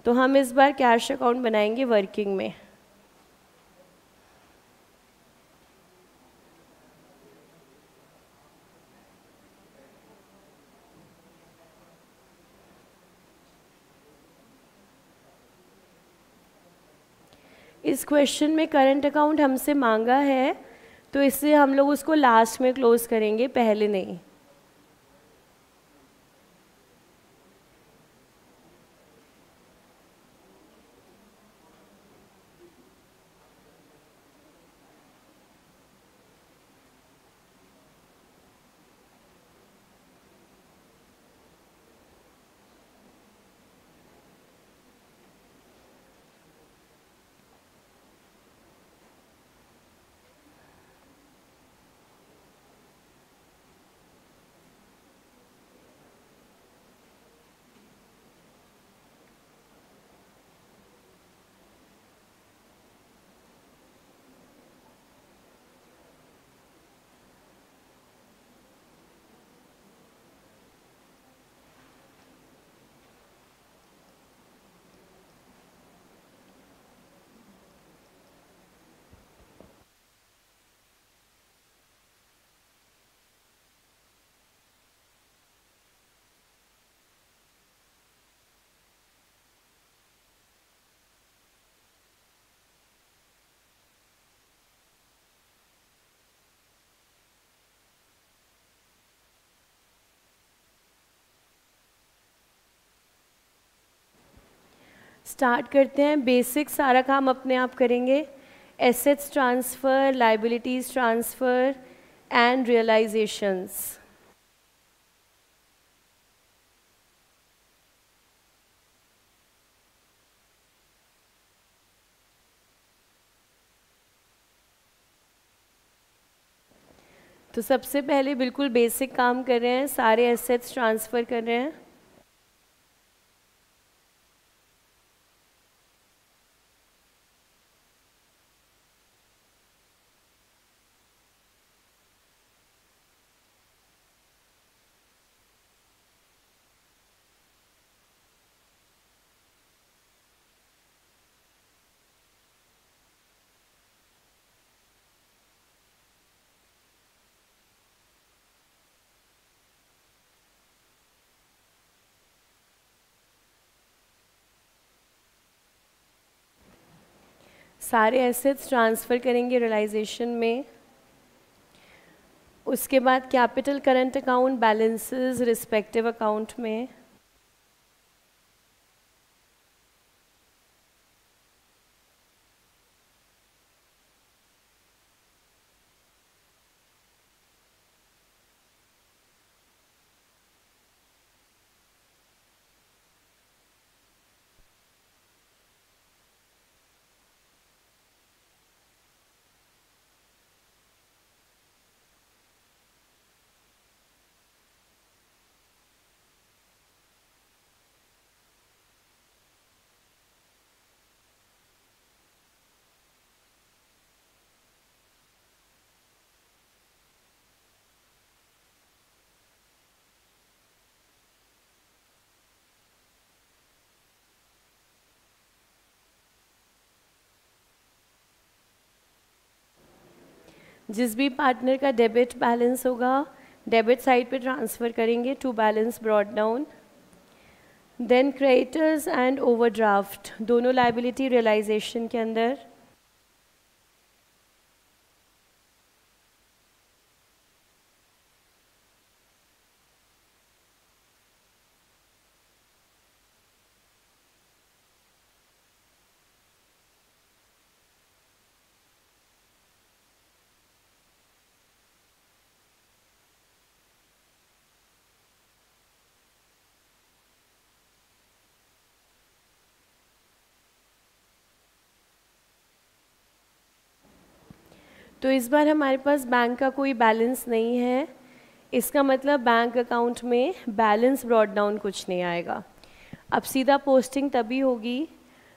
तो हम इस बार कैश अकाउंट बनाएंगे वर्किंग में। इस क्वेश्चन में करंट अकाउंट हमसे मांगा है, तो इससे हम लोग उसको लास्ट में क्लोज करेंगे, पहले नहीं। स्टार्ट करते हैं। बेसिक सारा काम अपने आप करेंगे। Assets transfer, liabilities transfer and realisations. तो सबसे पहले बिल्कुल बेसिक काम कर रहे हैं, सारे एसेट्स ट्रांसफ़र कर रहे हैं। सारे एसेट्स ट्रांसफ़र करेंगे रियलाइजेशन में। उसके बाद capital current account balances respective account में। जिस भी पार्टनर का डेबिट बैलेंस होगा डेबिट साइड पे ट्रांसफ़र करेंगे to balance brought down. Then creditors and overdraft दोनों लाइबिलिटी रियलाइजेशन के अंदर। तो इस बार हमारे पास बैंक का कोई बैलेंस नहीं है, इसका मतलब बैंक अकाउंट में बैलेंस ब्रॉट डाउन कुछ नहीं आएगा। अब सीधा पोस्टिंग तभी होगी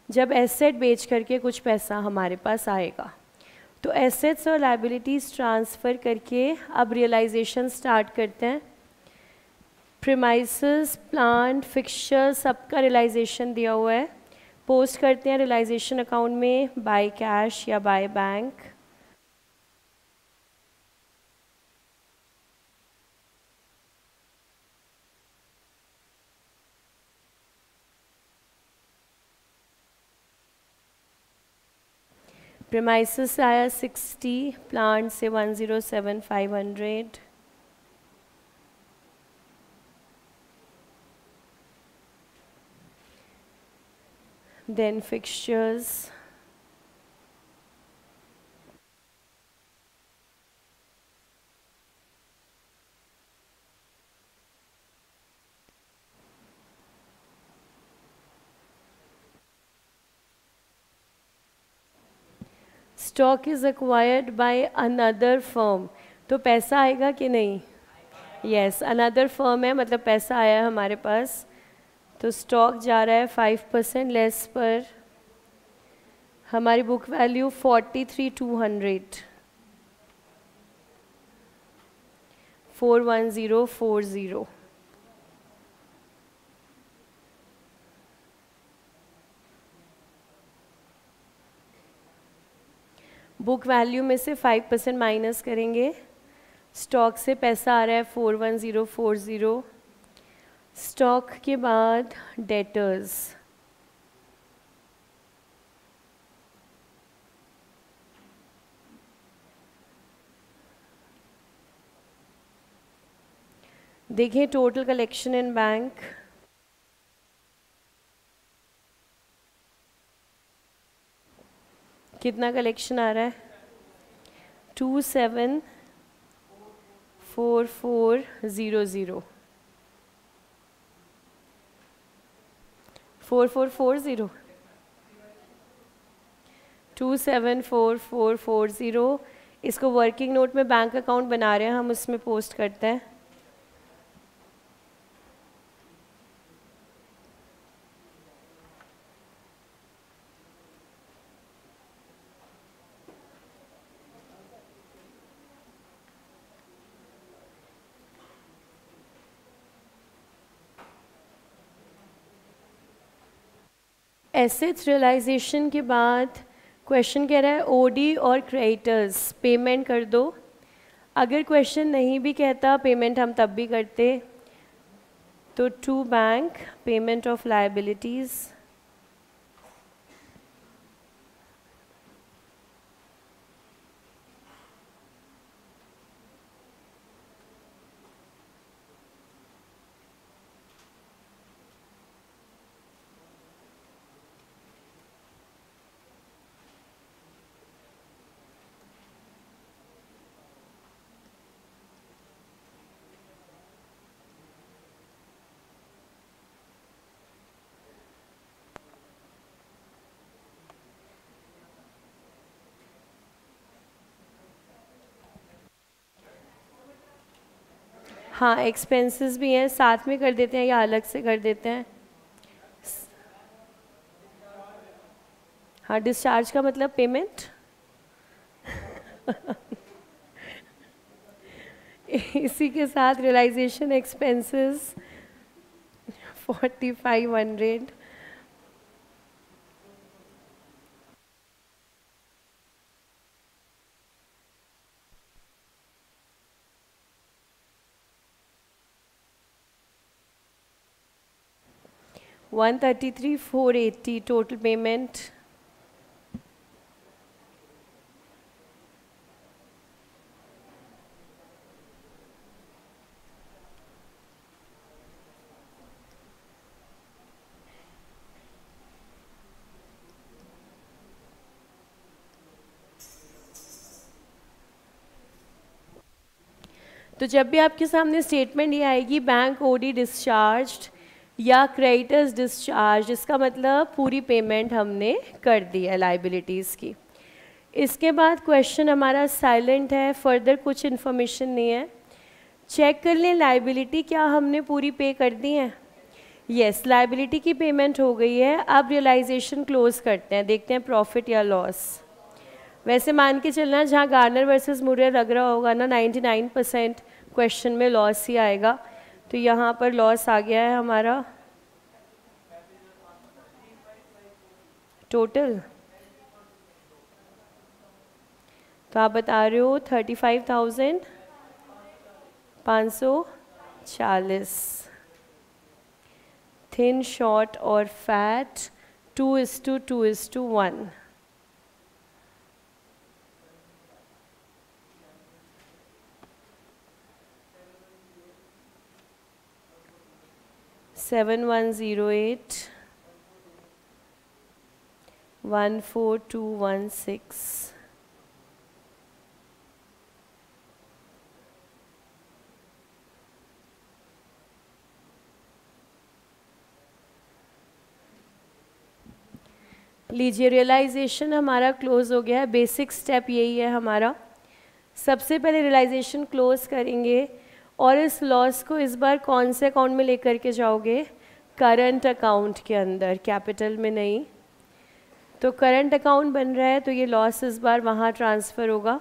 जब एसेट बेच करके कुछ पैसा हमारे पास आएगा। तो एसेट्स और लाइबिलिटीज़ ट्रांसफ़र करके अब रियलाइजेशन स्टार्ट करते हैं। प्रीमाइसेस, प्लांट, फिक्सचर सबका रियलाइजेशन दिया हुआ है। पोस्ट करते हैं रियलाइजेशन अकाउंट में बाय कैश या बाय बैंक। प्रीमाइसेस से आया 60, प्लांट से 107,500। Then fixtures, stock is acquired by another firm, तो पैसा आएगा कि नहीं? यस, अनदर फर्म है मतलब पैसा आया है हमारे पास। तो स्टॉक जा रहा है 5% लेस पर। हमारी बुक वैल्यू 43,200, 41040। बुक वैल्यू में से 5% माइनस करेंगे। स्टॉक से पैसा आ रहा है 41040। स्टॉक के बाद डेटर्स, देखिए टोटल कलेक्शन इन बैंक, कितना कलेक्शन आ रहा है? 274400, 4440, 274440। इसको वर्किंग नोट में बैंक अकाउंट बना रहे हैं हम, उसमें पोस्ट करते हैं। एसेट्स रियलाइजेशन के बाद क्वेश्चन कह रहा है ओडी और क्रेडिटर्स पेमेंट कर दो। अगर क्वेश्चन नहीं भी कहता पेमेंट हम तब भी करते। तो to bank payment of liabilities, हाँ एक्सपेंसेस भी हैं, साथ में कर देते हैं या अलग से कर देते हैं? हाँ, डिस्चार्ज का मतलब पेमेंट। इसी के साथ रियलाइजेशन एक्सपेंसेस 4500। 133,480 total payment. तो जब भी आपके सामने स्टेटमेंट ये आएगी बैंक ओडी डिस्चार्ज्ड या क्रेडिटर्स डिस्चार्ज, इसका मतलब पूरी पेमेंट हमने कर दी है लाइबिलिटीज़ की। इसके बाद क्वेश्चन हमारा साइलेंट है, फर्दर कुछ इन्फॉर्मेशन नहीं है। चेक कर लें लाइबिलिटी क्या हमने पूरी पे कर दी है। यस, लाइबिलिटी की पेमेंट हो गई है। अब रियलाइजेशन क्लोज करते हैं, देखते हैं प्रॉफिट या लॉस। वैसे मान के चलना जहाँ गार्नर वर्सेस मुरे लग रहा होगा ना 99% क्वेश्चन में लॉस ही आएगा, तो यहाँ पर लॉस आ गया है हमारा टोटल। तो आप बता रहे हो 35,540। थिन, शॉर्ट और फैट 2:2:1। 7108 14216। लीजिए, रियलाइजेशन हमारा क्लोज हो गया है। बेसिक स्टेप यही है हमारा, सबसे पहले रियलाइजेशन क्लोज करेंगे और इस लॉस को इस बार कौन से अकाउंट में लेकर के जाओगे, करंट अकाउंट के अंदर, कैपिटल में नहीं। तो करंट अकाउंट बन रहा है तो ये लॉस इस बार वहाँ ट्रांसफ़र होगा।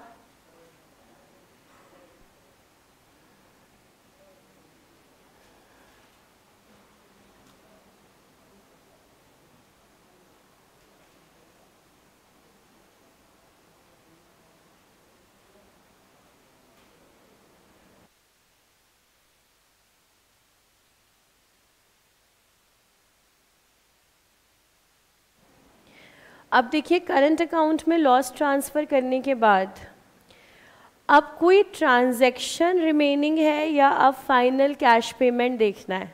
अब देखिए, करंट अकाउंट में लॉस ट्रांसफ़र करने के बाद अब कोई ट्रांजैक्शन रिमेनिंग है या अब फाइनल कैश पेमेंट देखना है।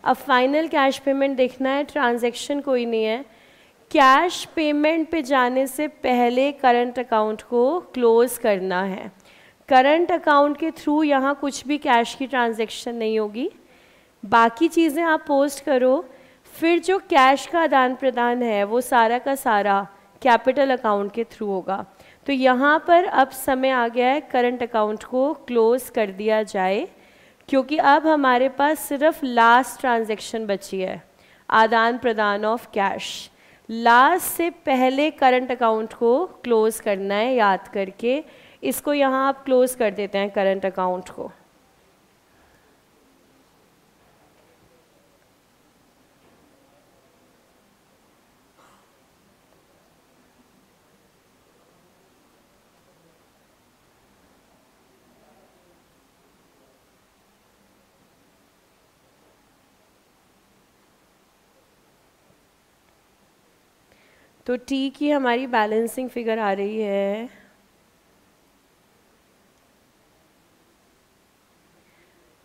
अब फाइनल कैश पेमेंट देखना है, ट्रांजैक्शन कोई नहीं है। कैश पेमेंट पे जाने से पहले करंट अकाउंट को क्लोज करना है। करंट अकाउंट के थ्रू यहाँ कुछ भी कैश की ट्रांजैक्शन नहीं होगी, बाकी चीज़ें आप पोस्ट करो, फिर जो कैश का आदान प्रदान है वो सारा का सारा कैपिटल अकाउंट के थ्रू होगा। तो यहाँ पर अब समय आ गया है करंट अकाउंट को क्लोज कर दिया जाए, क्योंकि अब हमारे पास सिर्फ लास्ट ट्रांजैक्शन बची है, आदान प्रदान ऑफ कैश। लास्ट से पहले करंट अकाउंट को क्लोज करना है, याद करके इसको यहाँ आप क्लोज कर देते हैं करंट अकाउंट को। तो टी की हमारी बैलेंसिंग फिगर आ रही है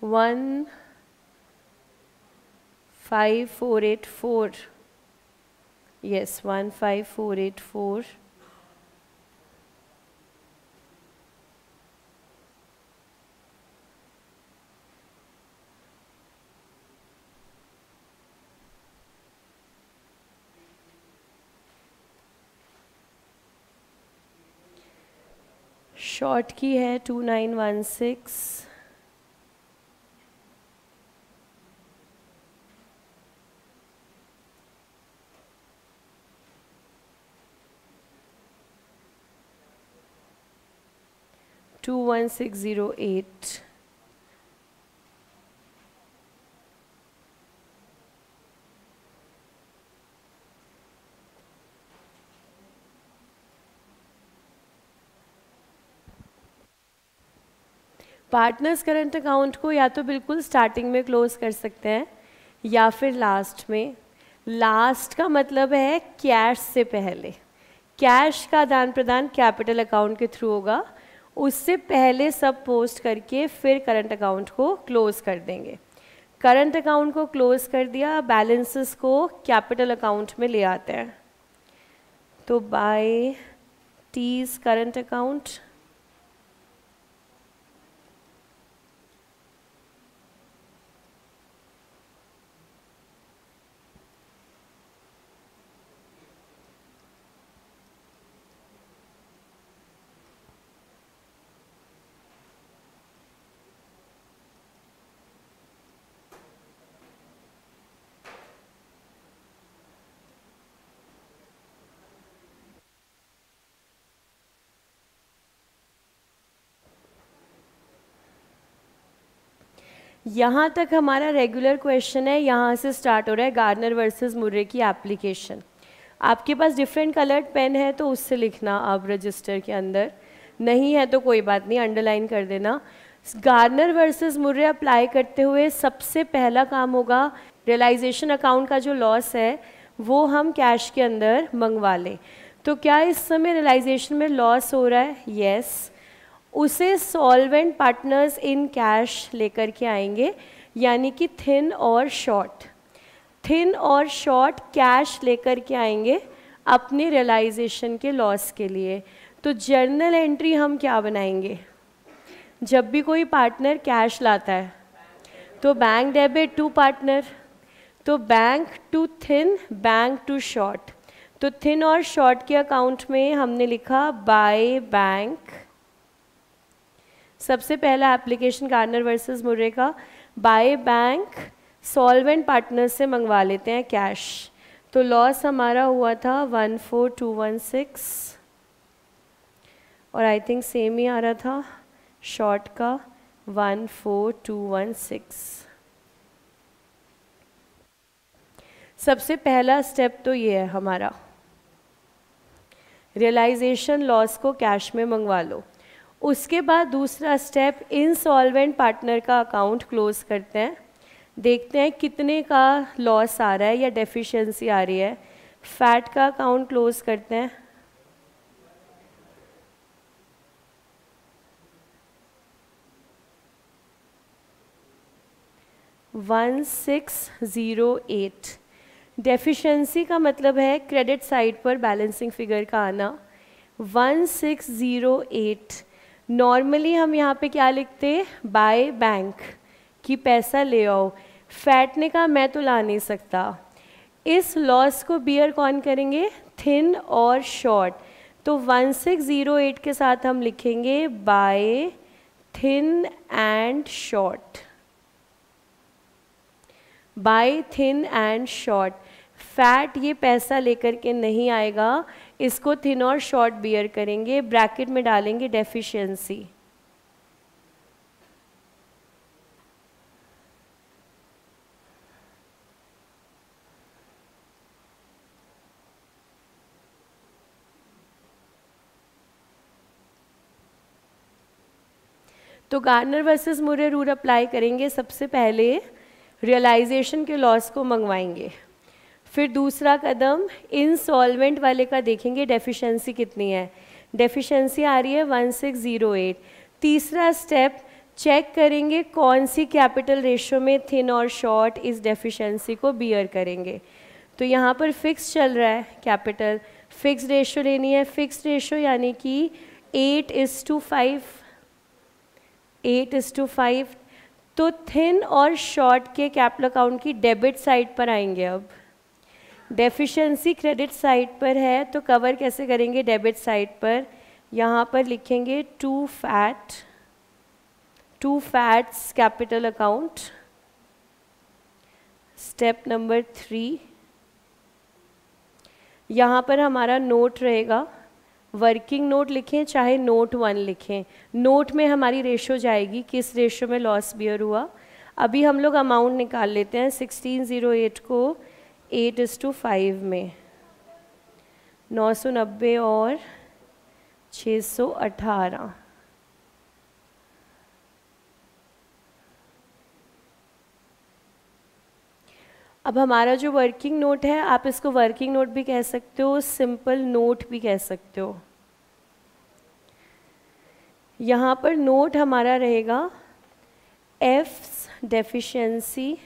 15484। यस, 15484। शॉर्ट की है 2916। टू 1608। पार्टनर्स करंट अकाउंट को या तो बिल्कुल स्टार्टिंग में क्लोज कर सकते हैं या फिर लास्ट में। लास्ट का मतलब है कैश से पहले, कैश का आदान प्रदान कैपिटल अकाउंट के थ्रू होगा, उससे पहले सब पोस्ट करके फिर करंट अकाउंट को क्लोज कर देंगे। करंट अकाउंट को क्लोज कर दिया, बैलेंसेस को कैपिटल अकाउंट में ले आते हैं। तो बाय टीज करंट अकाउंट, यहाँ तक हमारा रेगुलर क्वेश्चन है। यहाँ से स्टार्ट हो रहा है गार्नर वर्सेस मुर्रे की एप्लीकेशन। आपके पास डिफरेंट कलर्ड पेन है तो उससे लिखना आप रजिस्टर के अंदर, नहीं है तो कोई बात नहीं, अंडरलाइन कर देना। गार्नर वर्सेस मुर्रे अप्लाई करते हुए सबसे पहला काम होगा, रियलाइजेशन अकाउंट का जो लॉस है वो हम कैश के अंदर मंगवा लें। तो क्या इस समय रियलाइजेशन में लॉस हो रहा है? यस। उसे सॉल्वेंट पार्टनर्स इन कैश लेकर के आएंगे, यानी कि थिन और शॉर्ट। थिन और शॉर्ट कैश लेकर के आएंगे अपने रियलाइजेशन के लॉस के लिए। तो जर्नल एंट्री हम क्या बनाएंगे? जब भी कोई पार्टनर कैश लाता है तो बैंक डेबिट टू पार्टनर, तो bank to Thin, bank to Short. तो थिन और शॉर्ट के अकाउंट में हमने लिखा बाय बैंक। सबसे पहला एप्लीकेशन गार्नर वर्सेस मुर्रे का, बाय बैंक सॉल्वेंट पार्टनर से मंगवा लेते हैं कैश। तो लॉस हमारा हुआ था 14216 और आई थिंक सेम ही आ रहा था शॉर्ट का 14216। सबसे पहला स्टेप तो ये है हमारा, रियलाइजेशन लॉस को कैश में मंगवा लो। उसके बाद दूसरा स्टेप, इनसॉल्वेंट पार्टनर का अकाउंट क्लोज करते हैं, देखते हैं कितने का लॉस आ रहा है या डेफिशिएंसी आ रही है। फैट का अकाउंट क्लोज करते हैं, $1608। डेफिशिएंसी का मतलब है क्रेडिट साइड पर बैलेंसिंग फिगर का आना। 1608। नॉर्मली हम यहाँ पे क्या लिखते? बाय बैंक, कि पैसा ले आओ। फैट ने कहा मैं तो ला नहीं सकता। इस लॉस को बियर कौन करेंगे? थिन और शॉर्ट। तो 1608 के साथ हम लिखेंगे bye thin and short, bye thin and short. Fat ये पैसा लेकर के नहीं आएगा, इसको थिन और शॉर्ट बियर करेंगे, ब्रैकेट में डालेंगे डेफिशिएंसी। तो Garner versus Murray rule apply करेंगे। सबसे पहले रियलाइजेशन के लॉस को मंगवाएंगे, फिर दूसरा कदम इनसॉल्वेंट वाले का देखेंगे डेफिशिएंसी कितनी है। डेफिशिएंसी आ रही है 1608। तीसरा स्टेप, चेक करेंगे कौन सी कैपिटल रेशो में थिन और शॉर्ट इस डेफिशिएंसी को बियर करेंगे। तो यहाँ पर फिक्स चल रहा है कैपिटल, फिक्स रेशो लेनी है। फिक्स रेशो यानी कि 8:5, 8:5। तो थिन और शॉर्ट के कैपिटल अकाउंट की डेबिट साइड पर आएंगे। अब डेफिशिएंसी क्रेडिट साइड पर है तो कवर कैसे करेंगे? डेबिट साइड पर यहाँ पर लिखेंगे to Fat's capital account. Step number 3, यहाँ पर हमारा नोट रहेगा, वर्किंग नोट लिखें चाहे नोट 1 लिखें, नोट में हमारी रेशो जाएगी किस रेशो में लॉस बियर हुआ। अभी हम लोग अमाउंट निकाल लेते हैं। 1608 को 8:5 में 990 और 618। अब हमारा जो वर्किंग नोट है, आप इसको वर्किंग नोट भी कह सकते हो, सिंपल नोट भी कह सकते हो। यहाँ पर नोट हमारा रहेगा F's deficiency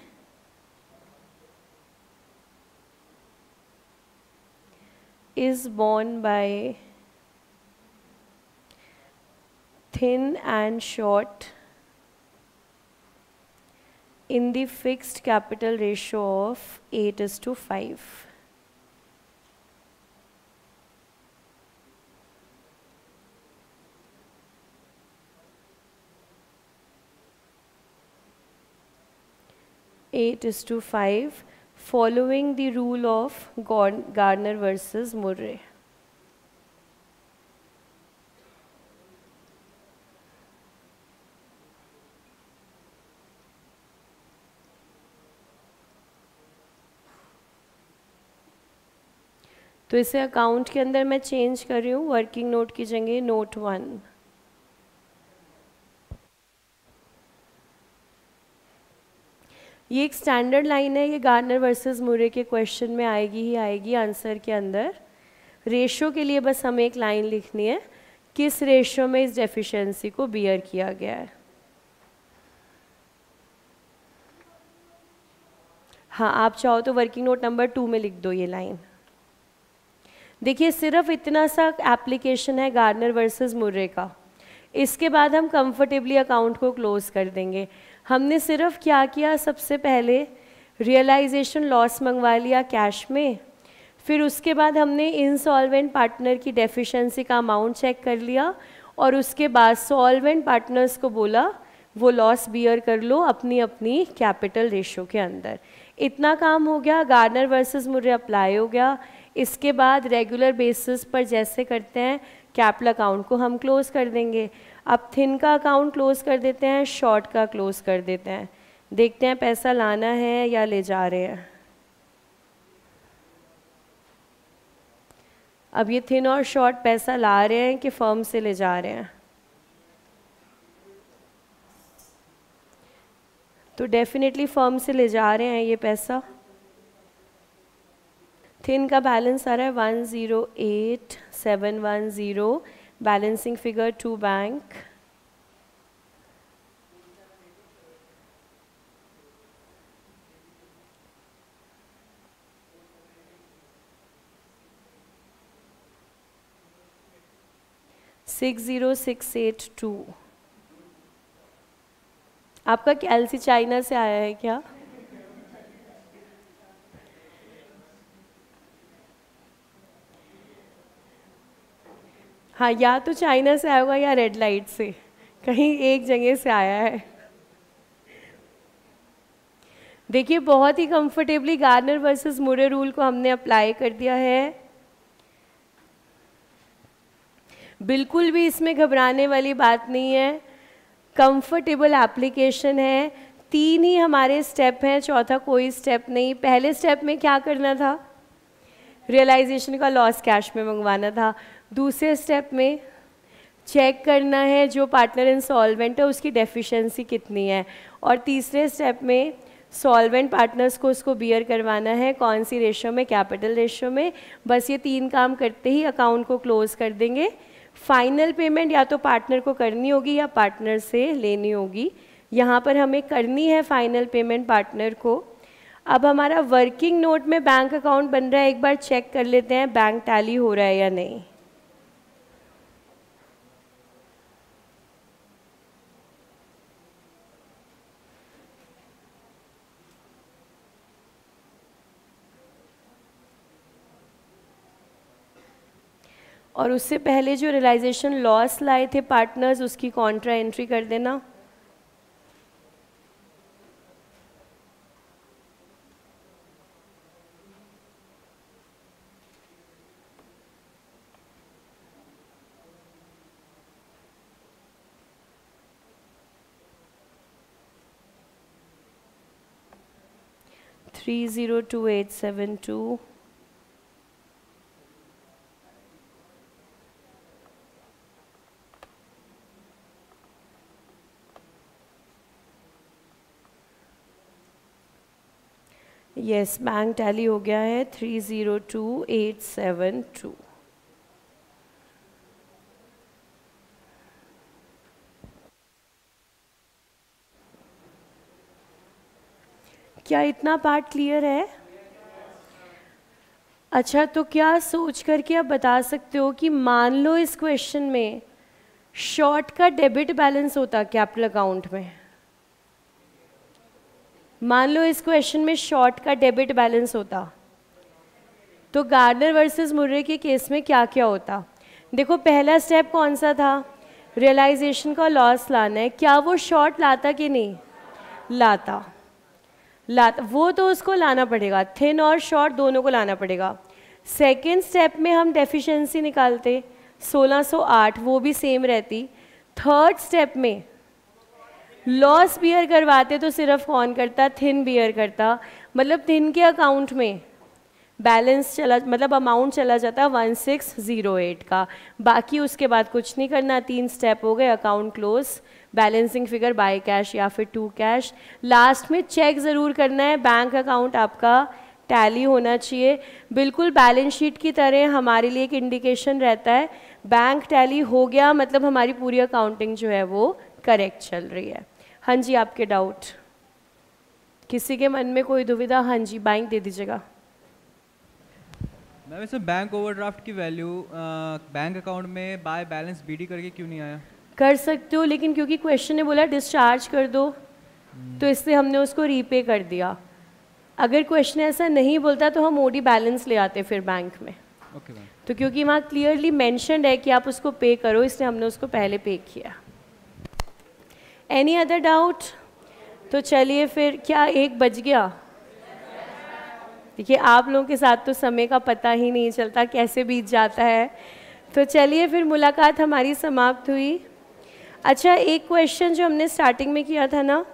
is borne by thin and short in the fixed capital ratio of 8:5. Eight is to 5 following the rule of Gardner versus Murray. तो इसे अकाउंट के अंदर मैं चेंज कर रही हूँ, वर्किंग नोट की जगह नोट 1। ये एक स्टैंडर्ड लाइन है, ये गार्नर वर्सेस मुरे के क्वेश्चन में आएगी ही आएगी आंसर के अंदर। रेशो के लिए बस हमें एक लाइन लिखनी है, किस रेशो में इस डेफिशिएंसी को बियर किया गया है। हाँ, आप चाहो तो वर्किंग नोट नंबर 2 में लिख दो ये लाइन। देखिए सिर्फ इतना सा एप्लीकेशन है गार्नर वर्सेस मुर्रे का, इसके बाद हम कंफर्टेबली अकाउंट को क्लोज कर देंगे। हमने सिर्फ क्या किया, सबसे पहले रियलाइजेशन लॉस मंगवा लिया कैश में, फिर उसके बाद हमने इंसॉल्वेंट पार्टनर की डेफिशिएंसी का अमाउंट चेक कर लिया और उसके बाद सॉल्वेंट पार्टनर्स को बोला वो लॉस बियर कर लो अपनी अपनी कैपिटल रेशो के अंदर। इतना काम हो गया, गार्नर वर्सेस मुर्रे अप्लाई हो गया। इसके बाद रेगुलर बेसिस पर जैसे करते हैं कैपिटल अकाउंट को हम क्लोज कर देंगे। अब थिन का अकाउंट क्लोज कर देते हैं, शॉर्ट का क्लोज कर देते हैं, देखते हैं पैसा लाना है या ले जा रहे हैं। अब ये थिन और शॉर्ट पैसा ला रहे हैं कि फर्म से ले जा रहे हैं, तो डेफिनेटली फर्म से ले जा रहे हैं ये पैसा। थिन का बैलेंस आ रहा है 108,710, बैलेंसिंग फिगर टू बैंक। $60,682। आपका कैलसी चाइना से आया है क्या? हाँ, या तो चाइना से आया होगा या रेड लाइट से, कहीं एक जगह से आया है। देखिए बहुत ही कंफर्टेबली गार्नर वर्सेस मुरे रूल को हमने अप्लाई कर दिया है। बिल्कुल भी इसमें घबराने वाली बात नहीं है, कंफर्टेबल एप्लीकेशन है। 3 ही हमारे स्टेप हैं, चौथा कोई स्टेप नहीं। पहले स्टेप में क्या करना था, रियलाइजेशन का लॉस कैश में मंगवाना था। दूसरे स्टेप में चेक करना है जो पार्टनर इंसॉल्वेंट है उसकी डेफिशिएंसी कितनी है, और तीसरे स्टेप में सॉल्वेंट पार्टनर्स को उसको बियर करवाना है, कौन सी रेशो में, कैपिटल रेशो में। बस ये 3 काम करते ही अकाउंट को क्लोज कर देंगे। फाइनल पेमेंट या तो पार्टनर को करनी होगी या पार्टनर से लेनी होगी। यहाँ पर हमें करनी है फाइनल पेमेंट पार्टनर को। अब हमारा वर्किंग नोट में बैंक अकाउंट बन रहा है, एक बार चेक कर लेते हैं बैंक टैली हो रहा है या नहीं। और उससे पहले जो रियलाइजेशन लॉस लाए थे पार्टनर्स उसकी कॉन्ट्रा एंट्री कर देना। $302,872। यस, बैंक टैली हो गया है 302872। क्या इतना पार्ट क्लियर है? अच्छा, तो क्या सोच करके आप बता सकते हो कि मान लो इस क्वेश्चन में शॉर्ट का डेबिट बैलेंस होता कैपिटल अकाउंट में, मान लो इस क्वेश्चन में शॉर्ट का डेबिट बैलेंस होता, तो गार्डनर वर्सेस मुर्रे के केस में क्या क्या होता? देखो, पहला स्टेप कौन सा था? रियलाइजेशन का लॉस लाना है। क्या वो शॉर्ट लाता कि नहीं लाता? वो तो उसको लाना पड़ेगा, थिन और शॉर्ट दोनों को लाना पड़ेगा। सेकेंड स्टेप में हम डेफिशिएंसी निकालते 1608, वो भी सेम रहती। थर्ड स्टेप में लॉस बियर करवाते तो सिर्फ कौन करता? थिन बियर करता। मतलब थिन के अकाउंट में बैलेंस चला, मतलब अमाउंट चला जाता 1608 का। बाकी उसके बाद कुछ नहीं करना, 3 स्टेप हो गए, account close, balancing figure by cash या फिर टू कैश। लास्ट में चेक ज़रूर करना है, बैंक अकाउंट आपका टैली होना चाहिए, बिल्कुल बैलेंस शीट की तरह हमारे लिए एक इंडिकेशन रहता है। बैंक टैली हो गया मतलब हमारी पूरी अकाउंटिंग जो है वो करेक्ट चल रही है। हाँ जी, आपके डाउट? किसी के मन में कोई दुविधा? हाँ जी, बैंक दे दीजिएगा। मैम, वैसे बैंक ओवरड्राफ्ट की वैल्यू बैंक अकाउंट में बाय बैलेंस बीडी करके क्यों नहीं आया? कर सकते हो, लेकिन क्योंकि क्वेश्चन ने बोला डिस्चार्ज कर दो तो इसलिए हमने उसको रीपे कर दिया। अगर क्वेश्चन ऐसा नहीं बोलता तो हम ओडी बैलेंस ले आते फिर बैंक में। Okay ma'am. तो क्योंकि वहाँ क्लियरली मेंशन्ड है कि आप उसको पे करो, इसलिए हमने उसको पहले पे किया। Any other doubt? तो चलिए फिर, क्या 1 बज गया? देखिए, आप लोगों के साथ तो समय का पता ही नहीं चलता, कैसे बीत जाता है। तो चलिए फिर, मुलाकात हमारी समाप्त हुई। अच्छा, एक क्वेश्चन जो हमने स्टार्टिंग में किया था ना,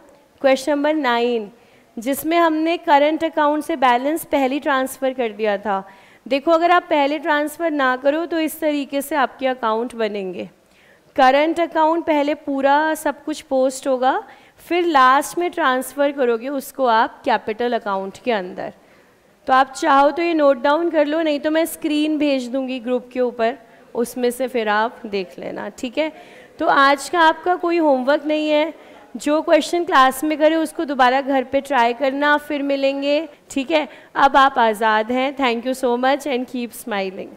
क्वेश्चन नंबर 9, जिसमें हमने करंट अकाउंट से बैलेंस पहले ट्रांसफ़र कर दिया था। देखो, अगर आप पहले ट्रांसफ़र ना करो तो इस तरीके से आपके अकाउंट बनेंगे। करंट अकाउंट पहले पूरा सब कुछ पोस्ट होगा, फिर लास्ट में ट्रांसफ़र करोगे उसको आप कैपिटल अकाउंट के अंदर। तो आप चाहो तो ये नोट डाउन कर लो, नहीं तो मैं स्क्रीन भेज दूंगी ग्रुप के ऊपर, उसमें से फिर आप देख लेना, ठीक है? तो आज का आपका कोई होमवर्क नहीं है, जो क्वेश्चन क्लास में करे उसको दोबारा घर पे ट्राई करना, फिर मिलेंगे, ठीक है? अब आप आज़ाद हैं। Thank you so much and keep smiling.